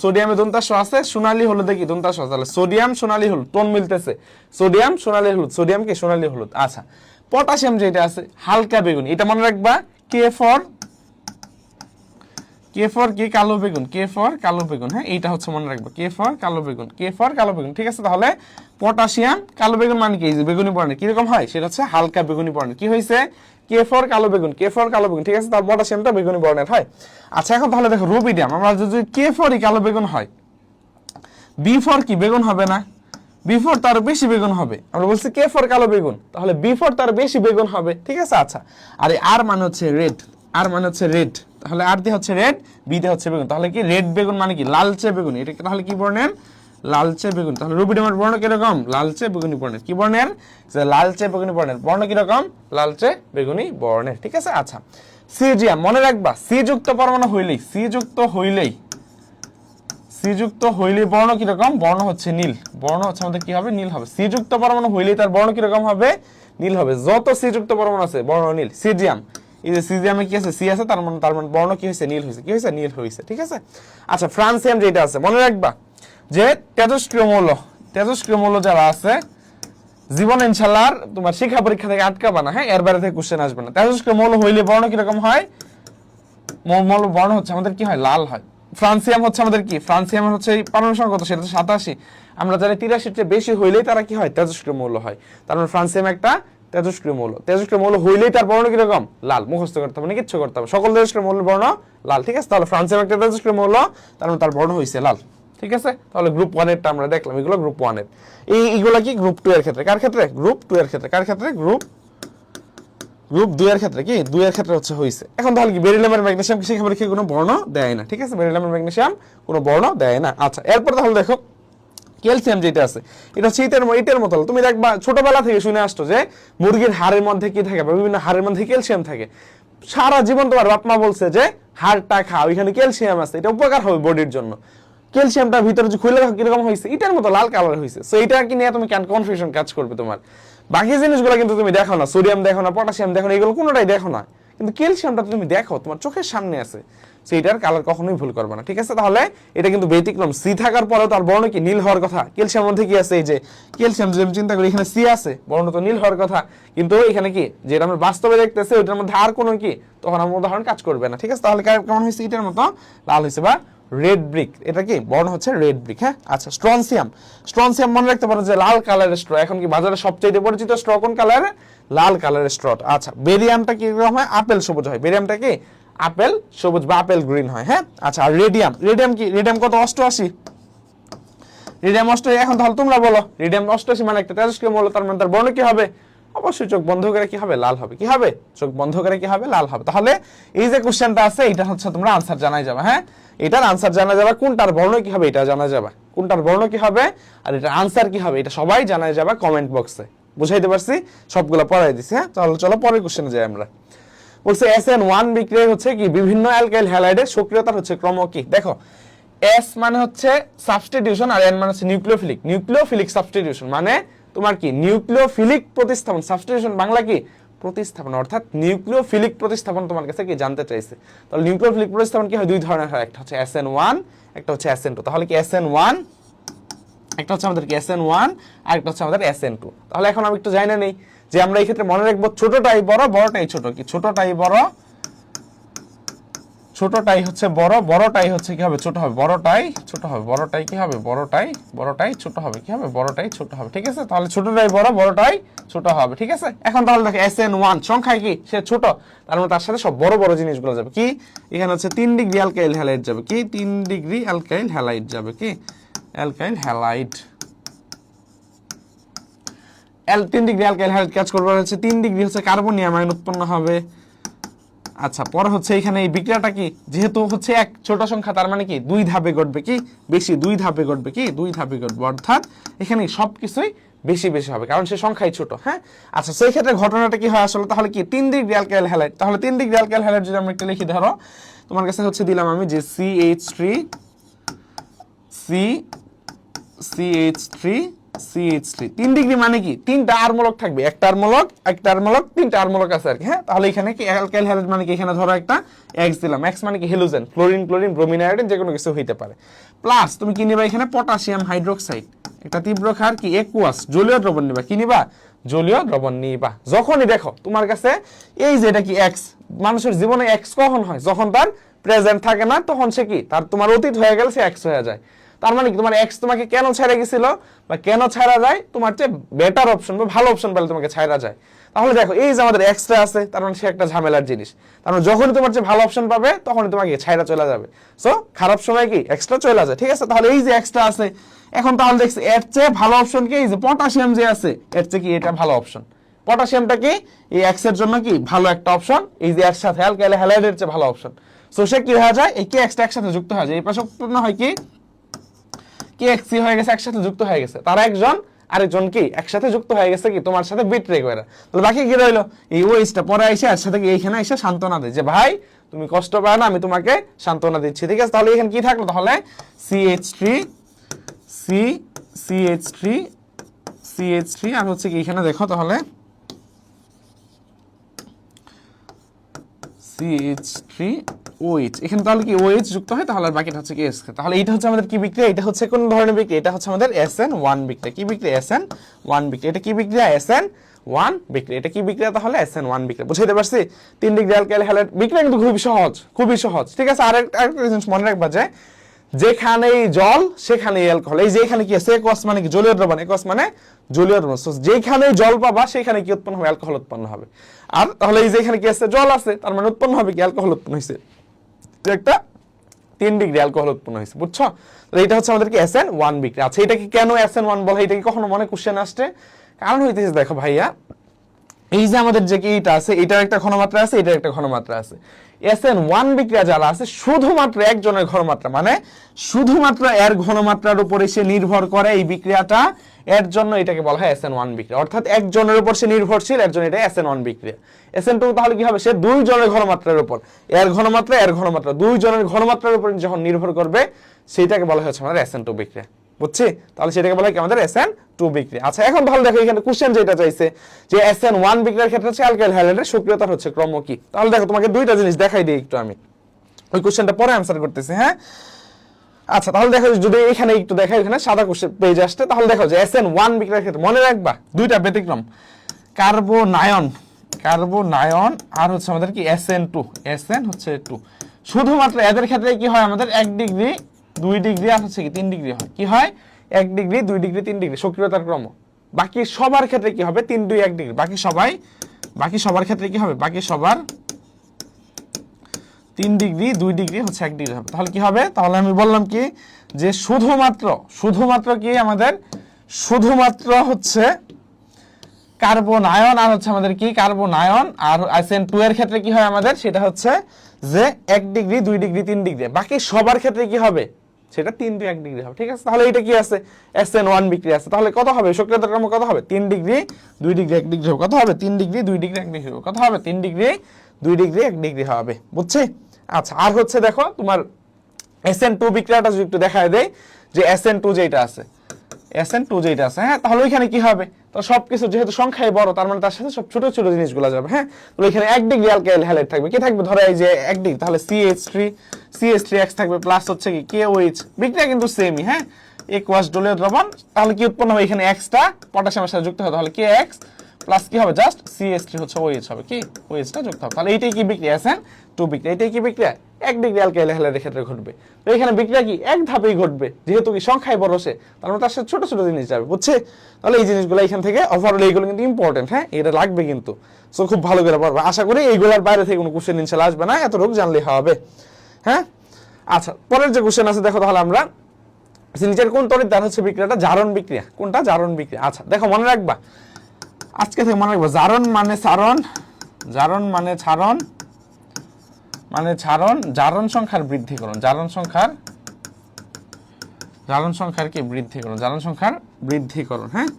সোডিয়ামে দন্তাস আছে, সোনালী হলুদে কি দন্তাস আছে, তাহলে সোডিয়াম সোনালী হলুদ, টোন মিলতেছে, সোডিয়াম সোনালী হলুদ, সোডিয়াম কি সোনালী হলুদ। আচ্ছা পটাশিয়াম যেটা আছে হালকা বেগুনি, এটা মনে রাখবা, কে ফর কি কালো বেগুন, কে ফর কালো বেগুন। হ্যাঁ এইটা হচ্ছে মনে রাখবা, কে ফর কালো বেগুন, ঠিক আছে। তাহলে পটাশিয়াম কালো বেগুন মানে কি, বেগুনি বর্ণের কিরকম হয় সেটা হচ্ছে হালকা বেগুনি বর্ণের। কি হয়েছে, কে ফর কালো বেগুন, ঠিক আছে, তার পটাশিয়ামটা বেগুনি বর্ণের হয়। আচ্ছা এখন তাহলে দেখো রুবিডিয়াম, আমরা যদি কে ফরই কালো বেগুন হয়, বি ফর কি বেগুন হবে না, বি ফর তার বেশি বেগুন হবে। আমরা বলছি কে ফর কালো বেগুন, তাহলে বি ফর তার বেশি বেগুন হবে। ঠিক আছে। আচ্ছা আর আর মানে হচ্ছে রেড, তাহলে আর দিয়ে হচ্ছে রেড, বি দিয়ে হচ্ছে বেগুন, তাহলে কি রেড বেগুন মানে কি লালচে বেগুন, এটা তাহলে কি বর্ণের, লালচে বেগুন। তাহলে রুবিডিয়ামের বর্ণ কিরকম, লালচে বেগুনি বর্ণের। কি বর্ণের, লালচে বেগুনি বর্ণের। বর্ণ কিরকম, লালচে বেগুনি বর্ণের। ঠিক আছে। আচ্ছা সিজিয়াম মনে রাখবা, সি যুক্ত পরমাণু হইলেই, সি যুক্ত হইলেই বর্ণ কিরকম, বর্ণ হচ্ছে নীল, বর্ণ হচ্ছে আমাদের কি হবে, নীল হবে। সি যুক্ত পরমাণু হইলেই তার বর্ণ কিরকম হবে, নীল হবে। যত সি যুক্ত পরমাণু আছে বর্ণ নীল। সিজিয়াম, এই যে সিজিয়ামে কি আছে, সি আছে, তার মানে বর্ণ কি হয়েছে, নীল হয়েছে। কি হয়েছে, নীল হয়েছে। ঠিক আছে। আচ্ছা ফ্রান্সিয়াম যেটা আছে মনে রাখবা যে তেজস্ক্রিয় মৌল যারা আছে জীবন ইনশাআল্লাহ তোমার শিক্ষা পরীক্ষা থেকে আটকাবা না। হ্যাঁ এর বাইরে থেকে কোশ্চেন আসবে না। তেজস্ক্রিয় মৌল হইলে বর্ণ কিরকম হয়, বর্ণ হচ্ছে আমাদের কি হয়, লাল হয়। ফ্রান্সিয়াম হচ্ছে আমাদের কি, ফ্রান্সিয়ামের হচ্ছে পারমাণবিক সংখ্যা কত, সেটা 87। আমরা জানি 83 চেয়ে বেশি হইলেই তারা কি হয়, তেজস্ক্রিয় মৌল হয়। তার মানে ফ্রান্সিয়াম একটা তেজস্ক্রিয় মৌল হইলেই তার বর্ণ কিরকম, লাল। মুখস্থ করতে হবে না, কিচ্ছু করতে হবে, সকল তেজস্ক্রিয় মৌলের বর্ণ লাল। ঠিক আছে। তাহলে ফ্রান্সিয়াম একটা তেজস্ক্রিয় মৌল, তার মানে তার বর্ণ হইছে লাল। ঠিক আছে। তাহলে গ্রুপ 1 এরটা আমরা দেখলাম, এগুলো গ্রুপ 1 এর। এইগুলা কি গ্রুপ 2 এর ক্ষেত্রে, কার ক্ষেত্রে, গ্রুপ 2 এর ক্ষেত্রে। কার ক্ষেত্রে, গ্রুপ 2 এর ক্ষেত্রে, কি 2 এর ক্ষেত্রে হচ্ছে হইছে। এখন তাহলে কি বেরিলিয়াম আর ম্যাগনেসিয়াম শিক্ষা পরীক্ষায় কোনো বর্ণ দেয় না। ঠিক আছে, বেরিলিয়াম আর ম্যাগনেসিয়াম কোনো বর্ণ দেয় না। আচ্ছা এরপর তাহলে দেখো ক্যালসিয়াম যেটা আছে, এটা হচ্ছে ইটের মতো। তুমি দেখবা ছোটবেলা থেকে শুনে আসছো যে মুরগির হাড়ের মধ্যে কি থাকে, বিভিন্ন হাড়ের মধ্যে ক্যালসিয়াম থাকে। সারা জীবন তোমার বাপ মা বলছে যে হাড়টা খাও, এখানে ক্যালসিয়াম আছে, এটা উপকার হবে বডির জন্য। ক্যালসিয়ামটা ভিতরে যে খুলে রাখো কিরকম হয়েছে, এটার মতো লাল কালার হয়েছে। সো এটা কি নিয়ে তুমি কেন কনফিউশন কাজ করবে তোমার। বাকি জিনিসগুলো কিন্তু তুমি দেখো না, সোডিয়াম দেখো না, পটাশিয়াম দেখো না, এগুলো কোনোটাই দেখো না, কিন্তু ক্যালসিয়ামটা তুমি দেখো, তোমার চোখের সামনে আছে। সেইটার কালার কখনোই ভুল করবে না। ঠিক আছে। তাহলে এটা কিন্তু ব্যতিক্রম, সি থাকার পরেও তার বর্ণ কি নীল হওয়ার কথা। ক্যালসিয়াম মধ্যে কি আছে, এই যে ক্যালসিয়াম যদি আমি চিন্তা করি এখানে সি আছে, বর্ণ তো নীল হওয়ার কথা, কিন্তু এখানে কি যেটা আমরা বাস্তবে দেখতেছি ওইটার মধ্যে আর কোনো কি তখন আমার উদাহরণ কাজ করবে না। ঠিক আছে। তাহলে কেমন হয়েছে, এটার মতো লাল হয়েছে বা রেড ব্রিক, এটা কি বর্ণ হচ্ছে রেড ব্রিক। হ্যাঁ আচ্ছা স্ট্রনসিয়াম মনে রাখতে পারো যে লাল কালারের স্ট্র। এখন কি বাজারে সবচেয়ে পরিচিত স্ট্র কোন কালারের, লাল কালারের স্ট্র। আচ্ছা বেরিয়ামটা কি রকম হয়, আপেল সবুজ হয়। বেরিয়ামটা কি আপেল সবুজ বা আপেল গ্রিন হয়। হ্যাঁ আচ্ছা আর রেডিয়াম কি, রেডিয়াম কত, 88। রেডিয়াম 88। এখন তাহলে তোমরা বলো রেডিয়াম 88 মানে একটা তেজস্ক্রিয় মৌল, তার মানে তার বর্ণ কি হবে, অবশ্যই চোখ বন্ধ করে কি হবে, লাল হবে। কি হবে, চোখ বন্ধ করে কি হবে, লাল হবে। তাহলে এই যে কোশ্চেনটা আছে এটা হচ্ছে তোমরা আনসার জানাই যাবে। হ্যাঁ এটার আনসার জানা যাবে, কোনটার বর্ণ কি হবে এটা জানা যাবে, কোনটার বর্ণ কি হবে আর এটার আনসার কি হবে এটা সবাই জানাই যাবে কমেন্ট বক্সে। বুঝাইতে পারছি, সবগুলো পড়াই দিছি। হ্যাঁ চলো পরের কোশ্চেনে যাই আমরা। বলছে SN1 বিক্রিয়া হচ্ছে কি বিভিন্ন অ্যালকাইল হ্যালাইডের সক্রিয়তার হচ্ছে ক্রম কি। দেখো S মানে হচ্ছে সাবস্টিটিউশন আর N মানে হচ্ছে নিউক্লিওফিলিক সাবস্টিটিউশন, মানে তোমার কি নিউক্লিওফিলিক প্রতিস্থাপন। সাবস্টিটিউশন বাংলা কি, প্রতিস্থাপন, অর্থাৎ নিউক্লিওফিলিক প্রতিস্থাপন তোমার কাছে কি জানতে চাইছে। তাহলে নিউক্লিওফিলিক প্রতিস্থাপন কি হয়, দুই ধরনের হয়, একটা হচ্ছে SN1 একটা হচ্ছে SN2। তাহলে কি SN1 একটা হচ্ছে আমাদের কি SN1 আর একটা হচ্ছে আমাদের SN2। তাহলে এখন আমি একটু জানি না নেই যে আমরা এই ক্ষেত্রে মনে রাখবো ছোটটাই বড়, বড়টাই ছোট। কি ছোটটাই বড়, ছোটটাই হচ্ছে বড়, বড়টাই হচ্ছে কি হবে, ছোট হবে। বড়টাই ছোট হবে, বড়টাই কি হবে, বড়টাই ছোট হবে। কি হবে, বড়টাই ছোট হবে। ঠিক আছে। তাহলে ছোটটাই বড়, বড়টাই ছোট হবে। ঠিক আছে। এখন তাহলে দেখো SN1 সংখ্যায় কি সে ছোট, তার মানে তার সাথে সব বড় বড় জিনিসগুলো যাবে। কি এখানে হচ্ছে 3 ডিগ্রি অ্যালকাইল হ্যালাইড যাবে। কি 3 ডিগ্রি অ্যালকাইল হ্যালাইড যাবে। কি alkyl halide, 3 degree alkyl halide কাজ করবে হচ্ছে 3 ডিগ্রি হচ্ছে কার্বনিয়াম আয়ন উৎপন্ন হবে। আচ্ছা পরে হচ্ছে এখানে এই বিক্রিয়াটা কি যেহেতু হচ্ছে এক ছোট সংখ্যা তার মানে কি দুই ধাপে ঘটবে কি বেশি দুই ধাপে ঘটবে কি দুই ধাপে ঘটবে অর্থাৎ এখানে সবকিছুই বেশি বেশি হবে কারণ সে সংখ্যাই ছোট হ্যাঁ আচ্ছা সেই ক্ষেত্রে ঘটনাটা কি হয় আসলে তাহলে কি 3 ডিগ্রি অ্যালকাইল হ্যালাইড তাহলে 3 ডিগ্রি অ্যালকাইল হ্যালাইড যদি আমরা একটা লিখি ধরো তোমার কাছে হচ্ছে দিলাম আমি যে CH3 3 ডিগ্রি মানে কি তিনটা আর মূলক থাকবে একটা আর মূলক তিনটা আর মূলক আছে আর কি হ্যাঁ তাহলে এখানে কি অ্যালকাইল হ্যালাইড মানে কি এখানে ধরো একটা X দিলাম X মানে কি হ্যালোজেন ক্লোরিন ব্রোমিন আয়োডিন যে কোনো কিছু হইতে পারে প্লাস তুমি কি নিবা এখানে পটাশিয়াম হাইড্রোক্সাইড একটা তীব্র ক্ষার কি একুয়াস জলীয় দ্রবণ নিবা কি নিবা জলীয় দ্রবণ নিবা যখনই দেখো তোমার কাছে এই যে এটা কি X মানুষের জীবনে X কখন হয় যখন তার প্রেজেন্ট থাকে না তখন সে কি তার তোমার অতীত হয়ে গেলে সে X হয়ে যায় তার মানে কি তোমার X তোমাকে কেন ছাড়া গেছিল বা কেন ছাড়া যায় তোমার চেয়ে বেটার অপশন বা ভালো অপশন পেলে তোমাকে ছাড়া যায় তাহলে দেখো এই যে আমাদের এক্সট্রা আছে তার মানে সে একটা ঝামেলার জিনিস তার মানে যখনই তোমার চেয়ে ভালো অপশন পাবে তখনই তোমাকে ছাড়া চলে যাবে সো খারাপ সময় কি এক্সট্রা চলে যায় ঠিক আছে তাহলে এই যে এক্সট্রা আছে এখন তাহলে দেখছি এর চেয়ে ভালো অপশন কি এই যে পটাশিয়াম যে আছে এর চেয়ে কি এটা ভালো অপশন পটাশিয়ামটা কি এই এক্স এর জন্য কি ভালো একটা অপশন এই যে এর সাথে অ্যালকাইল হ্যালাইডের চেয়ে ভালো অপশন সো সে কি হয়ে যায় এই কে এক্সটা একসাথে যুক্ত হয়ে যায় এই পাশে উৎপন্ন হয় কি KXC হয়ে গেছে একসাথে যুক্ত হয়ে গেছে তারা একজন আরেকজন কি একসাথে যুক্ত হয়ে গেছে কি তোমার সাথে বিট্রে করে তাহলে বাকি কি রইলো এই ওইসটা পরে এসে এর সাথে কি এইখানে এসে সান্ত্বনা দেয় যে ভাই তুমি কষ্ট পাও না আমি তোমাকে সান্ত্বনা দিচ্ছি ঠিক আছে তাহলে এখানে কি থাকলো তাহলে CH3 আর হচ্ছে কি এখানে দেখো তাহলে CH3OH এখানে তাহলে কি OH যুক্ত হয় তাহলে বাকিটা হচ্ছে কি S তাহলে এটা হচ্ছে আমাদের কি বিক্রিয়া এটা হচ্ছে কোন ধরনের বিক্রিয়া এটা হচ্ছে আমাদের SN1 বিক্রিয়া কি বিক্রিয়া SN1 বিক্রিয়া এটা কি বিক্রিয়া SN1 বিক্রিয়া এটা কি বিক্রিয়া তাহলে SN1 বিক্রিয়া বুঝাইতে পারছি 3 ডিগ্রি অ্যালকাইল হ্যালাইড বিক্রিয়া কিন্তু খুবই সহজ ঠিক আছে আরেকটা জিনিস মনে রাখবা যে যেখানেই জল সেখানেই অ্যালকোহল এই যে এখানে কি আছে একোয়াস মানে কি জলীয় দ্রবণ একোয়াস মানে জলীয় দ্রবণ যেখানেই জল পাবা সেখানে কি উৎপন্ন হবে অ্যালকোহল উৎপন্ন হবে আর তাহলে এই যে এখানে কি আছে জল আছে তার মানে উৎপন্ন হবে কি অ্যালকোহল উৎপন্ন হইছে একটা 3 ডিগ্রি অ্যালকোহল উৎপন্ন হইছে বুঝছো তাহলে এটা হচ্ছে আমাদের কি SN1 বিক্রিয়া আচ্ছা এটা কি কেন SN1 বলে এটা কি কখনো মনে কোশ্চেন আসছে কারণ হইতেছে দেখো ভাইয়া এই যে আমাদের যে কি এটা আছে এটার একটা ঘনমাত্রা আছে এটার একটা ঘনমাত্রা আছে SN1 বিক্রিয়া যারা আছে শুধুমাত্র একজনের ঘনমাত্রা মানে শুধুমাত্র এর ঘনমাত্রার উপর এসে নির্ভর করে এই বিক্রিয়াটা এর জন্য এটাকে বলা হয় SN1 বিক্রিয়া অর্থাৎ একজনের উপর সে নির্ভরশীল এর জন্য এটা SN1 বিক্রিয়া SN2 তাহলে কি হবে সে দুই জনের ঘনমাত্রার উপর এর ঘনমাত্রা দুই জনের ঘনমাত্রার উপর যখন নির্ভর করবে সেটাকে বলা হচ্ছে আমাদের SN2 বিক্রিয়া বুঝছি তাহলে সেটাকে বলা হয় কি আমাদের SN2 বিক্রিয়া আচ্ছা এখন তাহলে দেখো এখানে কোশ্চেন যেটা চাইছে যে SN1 বিক্রিয়ার ক্ষেত্রে হচ্ছে অ্যালকাইল হ্যালাইডের সক্রিয়তার হচ্ছে ক্রম কি তাহলে দেখো তোমাকে দুইটা জিনিস দেখাই দিই একটু আমি ওই কোশ্চেনটা পরে आंसर করতেছি হ্যাঁ আচ্ছা তাহলে দেখো যদি এখানে একটু দেখাই এখানে সাদা কোশ্চেন পেজ আসছে তাহলে দেখো যে SN1 বিক্রিয়ার ক্ষেত্রে মনে রাখবা দুইটা ব্যতিক্রম কার্বোনায়ন আর হচ্ছে আমাদের কি SN হচ্ছে 2 শুধুমাত্র এদের ক্ষেত্রে কি হয় আমাদের 1 ডিগ্রি 2 ডিগ্রি আর হচ্ছে কি 3 ডিগ্রি হয় কি হয় 1 ডিগ্রি 2 ডিগ্রি 3 ডিগ্রি সক্রিয়তার ক্রম বাকি সবার ক্ষেত্রে কি হবে 3 2 1 ডিগ্রি বাকি সবার ক্ষেত্রে কি হবে বাকি সবার 3 ডিগ্রি 2 ডিগ্রি হচ্ছে 1 ডিগ্রি হবে তাহলে কি হবে তাহলে আমি বললাম কি যে শুধুমাত্র কি আমাদের শুধুমাত্র হচ্ছে কার্বোনায়ন আর হচ্ছে আমাদের কি কার্বোনায়ন আর SN2 এর ক্ষেত্রে কি হয় আমাদের সেটা হচ্ছে যে 1 ডিগ্রি 2 ডিগ্রি 3 ডিগ্রি বাকি সবার ক্ষেত্রে কি হবে সেটা 3 2 1 ডিগ্রি হবে ঠিক আছে তাহলে এটা কি আছে SN1 বিক্রিয়া আছে তাহলে কত হবে সক্রিয়তার ক্রম কত হবে 3 ডিগ্রি 2 ডিগ্রি 1 ডিগ্রি হবে কত হবে 3 ডিগ্রি 2 ডিগ্রি 1 ডিগ্রি হবে কত হবে 3 ডিগ্রি 2 ডিগ্রি 1 ডিগ্রি হবে বুঝছি আচ্ছা আর হচ্ছে দেখো তোমার SN2 বিক্রিয়াটা যদি একটু দেখায় দেই যে SN2 যেটা আছে হ্যাঁ তাহলে ওইখানে কি হবে তো সবকিছু যেহেতু সংখ্যায় বড় তার মানে তার সাথে সব ছোট ছোট জিনিসগুলো যাবে হ্যাঁ তো এখানে 1 ডিগ্রি অ্যালকাইল হ্যালাইড থাকবে কি থাকবে ধরো এই যে 1 ডিগ্রি তাহলে CH3X থাকবে প্লাস হচ্ছে কি KOH বিক্রিয়া কিন্তু সেমই হ্যাঁ একোয়াস জলীয় দ্রবণ তাহলে কি উৎপন্ন হবে এখানে X টা পটাশিয়ামের সাথে যুক্ত হবে তাহলে KX প্লাস কি হবে জাস্ট CH3 হচ্ছে OH হবে কি OH টা যুক্ত হবে তাহলে এইটাই কি বিক্রিয়া SN2 বিক্রিয়া এটাই কি বিক্রিয়া 1 ডিগ্রি অ্যালকাইল হ্যালাইডের ক্ষেত্রে ঘটবে তো এখানে বিক্রিয়া কি এক ধাপেই ঘটবে যেহেতু কি সংখ্যায় বড় সে তার মানে তার সাথে ছোট ছোট জিনিস যাবে বুঝছে তাহলে এই জিনিসগুলো এখান থেকে ওভারঅল এইগুলো কিন্তু ইম্পর্টেন্ট হ্যাঁ এটা লাগবে কিন্তু সো খুব ভালো করে পড়বা আশা করি এইগুলোর বাইরে থেকে কোনো কোশ্চেন ইনশাআল্লাহ আসবে না এতটুকু জানলেই হবে হ্যাঁ আচ্ছা পরের যে কোশ্চেন আছে দেখো তাহলে আমরা নিচের কোন তড়িৎদ্বার হচ্ছে বিক্রিয়াটা জারণ বিক্রিয়া কোনটা জারণ বিক্রিয়া আচ্ছা দেখো মনে রাখবা আজকে থেকে মনে রাখবা জারণ মানে ছারণ মানে জারণ সংখ্যার বৃদ্ধিকরণ, জারণ সংখ্যার কি বৃদ্ধিকরণ, জারণ সংখ্যার বৃদ্ধিকরণ। হ্যাঁ,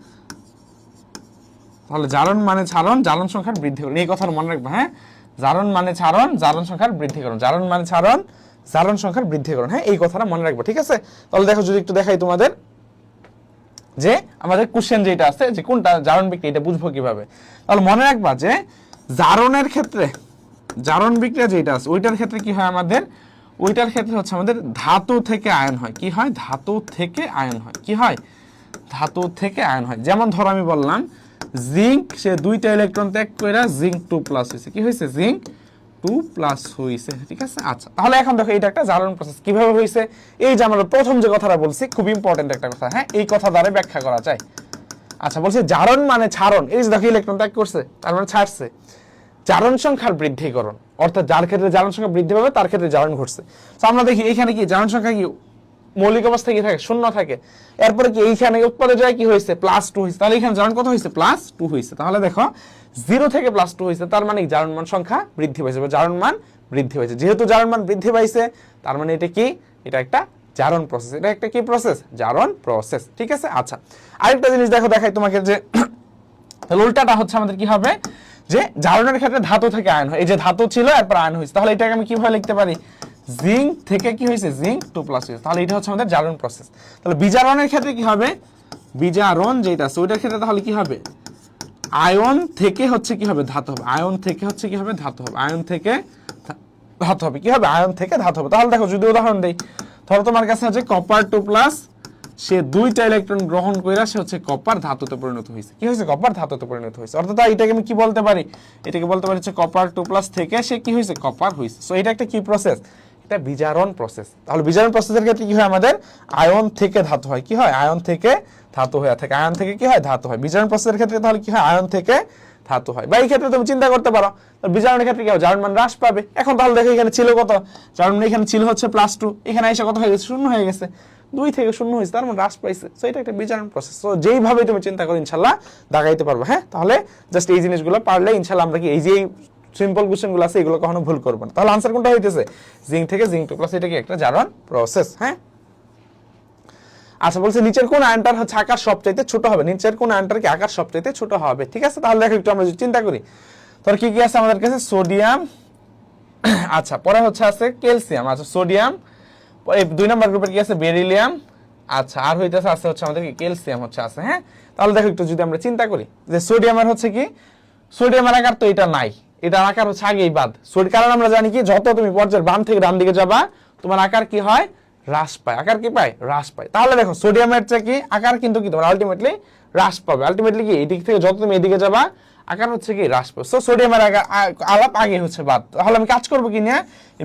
তাহলে জারণ মানে জারণ সংখ্যার বৃদ্ধিকরণ, এই কথাটা মনে রাখবে। হ্যাঁ, জারণ মানে জারণ সংখ্যার বৃদ্ধিকরণ, জারণ মানে জারণ সংখ্যার বৃদ্ধিকরণ। হ্যাঁ, এই কথাটা মনে রাখবে, ঠিক আছে। তাহলে দেখো যদি একটু দেখাই তোমাদের যে আমাদের কোশ্চেন যেটা আছে যে কোনটা জারণ বিক্রিয়া, এটা বুঝবো কিভাবে। তাহলে মনে রাখবা যে জারণের ক্ষেত্রে, জারণ বিক্রিয়া যেটা আছে ওইটার ক্ষেত্রে কি হয় আমাদের, ওইটার ক্ষেত্রে হচ্ছে আমাদের ধাতু থেকে আয়ন হয়। কি হয়? ধাতু থেকে আয়ন হয়। কি হয়? ধাতু থেকে আয়ন হয়। যেমন ধরো আমি বললাম জিঙ্ক, সে 2টা ইলেকট্রন ত্যাগ করে জিঙ্ক 2+ হয়েছে। কি হয়েছে? জিঙ্ক 2+ হয়েছে, ঠিক আছে। আচ্ছা, তাহলে এখন দেখো এটা একটা জারণ প্রসেস। কিভাবে হয়েছে? এই যে আমরা প্রথম যে কথাটা বলছি, খুব ইম্পর্টেন্ট একটা কথা। হ্যাঁ, এই কথা দ্বারা ব্যাখ্যা করা যায়। আচ্ছা, বলছে জারণ মানে ছাড়ন। এই যে দেখো ইলেকট্রন ত্যাগ করছে, তার মানে ছাড়ছে। জারণ সংখ্যার বৃদ্ধিকরণ, অর্থাৎ যার ক্ষেত্রে জারণ সংখ্যা বৃদ্ধি পাবে তার ক্ষেত্রে জারণ ঘটছে। তো আমরা দেখি এখানে কি জারণ সংখ্যা কি মৌলিক অবস্থায় কি থাকে? 0 থাকে। এরপরে কি এইখানে উৎপাদে যায় কি হয়েছে? +2 হয়েছে। তাহলে এখানে জারণ কত হয়েছে? +2 হয়েছে। তাহলে দেখো 0 থেকে +2 হয়েছে, তার মানে জারণ মান সংখ্যা বৃদ্ধি পাইছে, বা জারণ মান বৃদ্ধি পাইছে। যেহেতু জারণ মান বৃদ্ধি পাইছে, তার মানে এটা কি? এটা একটা জারণ প্রসেস। এটা একটা কি প্রসেস? জারণ প্রসেস, ঠিক আছে। আচ্ছা, আরেকটা জিনিস দেখো, দেখাই তোমাকে যে উল্টাটা হচ্ছে আমাদের কি হবে, যে জারণের ক্ষেত্রে ধাতু থেকে আয়ন হয়। এই যে ধাতু ছিল এরপর আয়ন হয়েছে, তাহলে এটাকে আমি কিভাবে লিখতে পারি? জিঙ্ক থেকে কি হয়েছে? জিঙ্ক 2+ হয়েছে। তাহলে এটা হচ্ছে আমাদের জারণ প্রসেস। তাহলে বিজারণের ক্ষেত্রে কি হবে? বিজারণ যেটা আছে ওইটার ক্ষেত্রে তাহলে কি হবে? আয়ন থেকে হচ্ছে কি হবে? ধাতু হবে। আয়ন থেকে হচ্ছে কি হবে? ধাতু হবে। আয়ন থেকে ধাতু হবে। কি হবে? আয়ন থেকে ধাতু হবে। তাহলে দেখো যদি উদাহরণ দেই, ধরো তোমার কাছে আছে কপার 2+, সে 2টা ইলেকট্রন গ্রহণ কইরা সে হচ্ছে কপার ধাতুতে পরিণত হয়েছে। কি হয়েছে? কপার ধাতুতে পরিণত হয়েছে। অর্থাৎ এটাকে আমি কি বলতে পারি? এটাকে বলতে পারি হচ্ছে কপার 2+ থেকে সে কি হয়েছে? কপার হয়েছে। সো এটা একটা কি প্রসেস? এটা বিজারণ প্রসেস। তাহলে বিজারণ প্রসেসের ক্ষেত্রে কি হয় আমাদের? আয়ন থেকে ধাতু হয়। কি হয়? আয়ন থেকে ধাতু হয়ে থাকে। আয়ন থেকে কি হয়? ধাতু হয়। বিজারণ প্রসেসের ক্ষেত্রে তাহলে কি হয়? আয়ন থেকে ধাতু হয়। বা এই ক্ষেত্রে তুমি চিন্তা করতে পারো বিজারণের ক্ষেত্রে কি হবে? জারণ মান হ্রাস পাবে। এখন তাহলে দেখো এখানে ছিল কত? জারণ মান এখানে ছিল হচ্ছে +2, এখানে এসে কত হয়ে গেছে? 0 হয়ে গেছে। 2 থেকে 0 হয়েছে, তার মানে হ্রাস পাইছে। সো এটা একটা বিজারণ প্রসেস। সো যেইভাবে তুমি চিন্তা করো ইনশাআল্লাহ দাগাইতে পারবে। হ্যাঁ, তাহলে জাস্ট এই জিনিসগুলো পারলে ইনশাআল্লাহ আমরা কি এই যে সিম্পল কোশ্চেনগুলো আছে এগুলো কখনো ভুল করব না। তাহলে আনসার কোনটা হইতেছে? জিঙ্ক থেকে জিঙ্ক 2+, এটা কি একটা জারণ প্রসেস। হ্যাঁ, আচ্ছা, বলছে নিচের কোন আয়নটার হচ্ছে আকার সবচাইতে ছোট হবে? নিচের কোন আয়নটার কি আকার সবচাইতে ছোট হবে? ঠিক আছে, তাহলে দেখো একটু আমরা যদি চিন্তা করি, তোর কি কি আছে আমাদের কাছে? সোডিয়াম, আচ্ছা, পরে হচ্ছে আছে ক্যালসিয়াম, আচ্ছা সোডিয়াম, এই 2 নম্বর গ্রুপের কি আছে? বেরিলিয়াম, আচ্ছা, আর হইতেছে আছে হচ্ছে আমাদের কি ক্যালসিয়াম হচ্ছে আছে। হ্যাঁ, তাহলে দেখো একটু যদি আমরা চিন্তা করি যে সোডিয়ামের হচ্ছে কি, সোডিয়ামের আকার তো এটা নাই, এটার আকার হচ্ছে আগেই বাদ। কারণ আমরা জানি কি যত তুমি পর্যায়ের বাম থেকে ডান দিকে যাবা তোমার আকার কি হয়? হ্রাস পায়। আকার কি পায়? হ্রাস পায়। তাহলে দেখো সোডিয়ামের চেয়ে কি আকার কিন্তু কি তোমার আলটিমেটলি হ্রাস পাবে। আলটিমেটলি কি এদিক থেকে যত তুমি এদিকে যাবা আকার হচ্ছে কি হ্রাস পাবে। সো সোডিয়ামের আলাপ আগে হচ্ছে বাদ। তাহলে আমি কাজ করবো কি নিয়ে?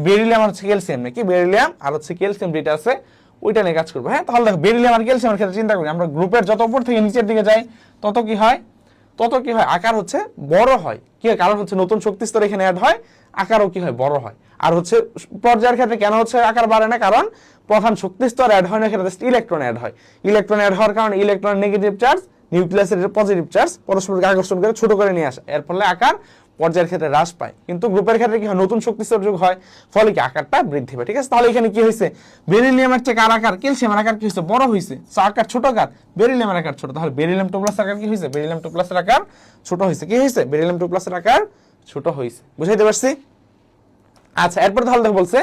বেরিলিয়াম আর হচ্ছে ক্যালসিয়াম নাকি বেরিলিয়াম আর হচ্ছে ক্যালসিয়াম যেটা আছে ওইটা নিয়ে কাজ করবো। হ্যাঁ, তাহলে দেখো বেরিলিয়াম আর ক্যালসিয়ামের ক্ষেত্রে চিন্তা করি আমরা, গ্রুপের যত উপর থেকে নিচের দিকে যাই তত কি হয়? আকার হচ্ছে বড় হয়। কি হয়? কারণ হচ্ছে নতুন শক্তি স্তর এখানে অ্যাড হয়, আকারও কি হয়? বড় হয়। আর হচ্ছে পর্যায়ের ক্ষেত্রে কেন হচ্ছে আকার বাড়ে না? কারণ প্রধান শক্তি স্তর অ্যাড হয় না, এখানে জাস্ট ইলেকট্রন অ্যাড হয়। ইলেকট্রন অ্যাড হওয়ার কারণে ইলেকট্রন নেগেটিভ চার্জ নিউক্লিয়াসের পজিটিভ চার্জ পরস্পরকে আকর্ষণ করে ছোট করে নিয়ে আসে, এর ফলে আকার পর্যায়ের ক্ষেত্রে হ্রাস পায়। কিন্তু গ্রুপের ক্ষেত্রে কি হয়? নতুন শক্তি স্তর যোগ হয়, ফলে কি আকারটা বৃদ্ধি পায়। ঠিক আছে, তাহলে এখানে কি হয়েছে? বেরিলিয়ামের চেয়ে কার আকার? ক্যালসিয়ামের আকার কি হয়েছে? বড় হয়েছে। সো আকার ছোট, কার? বেরিলিয়ামের আকার ছোট। তাহলে বেরিলিয়াম 2+ আকার কি হয়েছে? বেরিলিয়াম 2+ এর আকার ছোট হয়েছে। কি হয়েছে? বেরিলিয়াম 2+ এর আকার ছোট হয়েছে। বুঝাইতে পারছি? আচ্ছা, এরপর তাহলে দেখো বলছে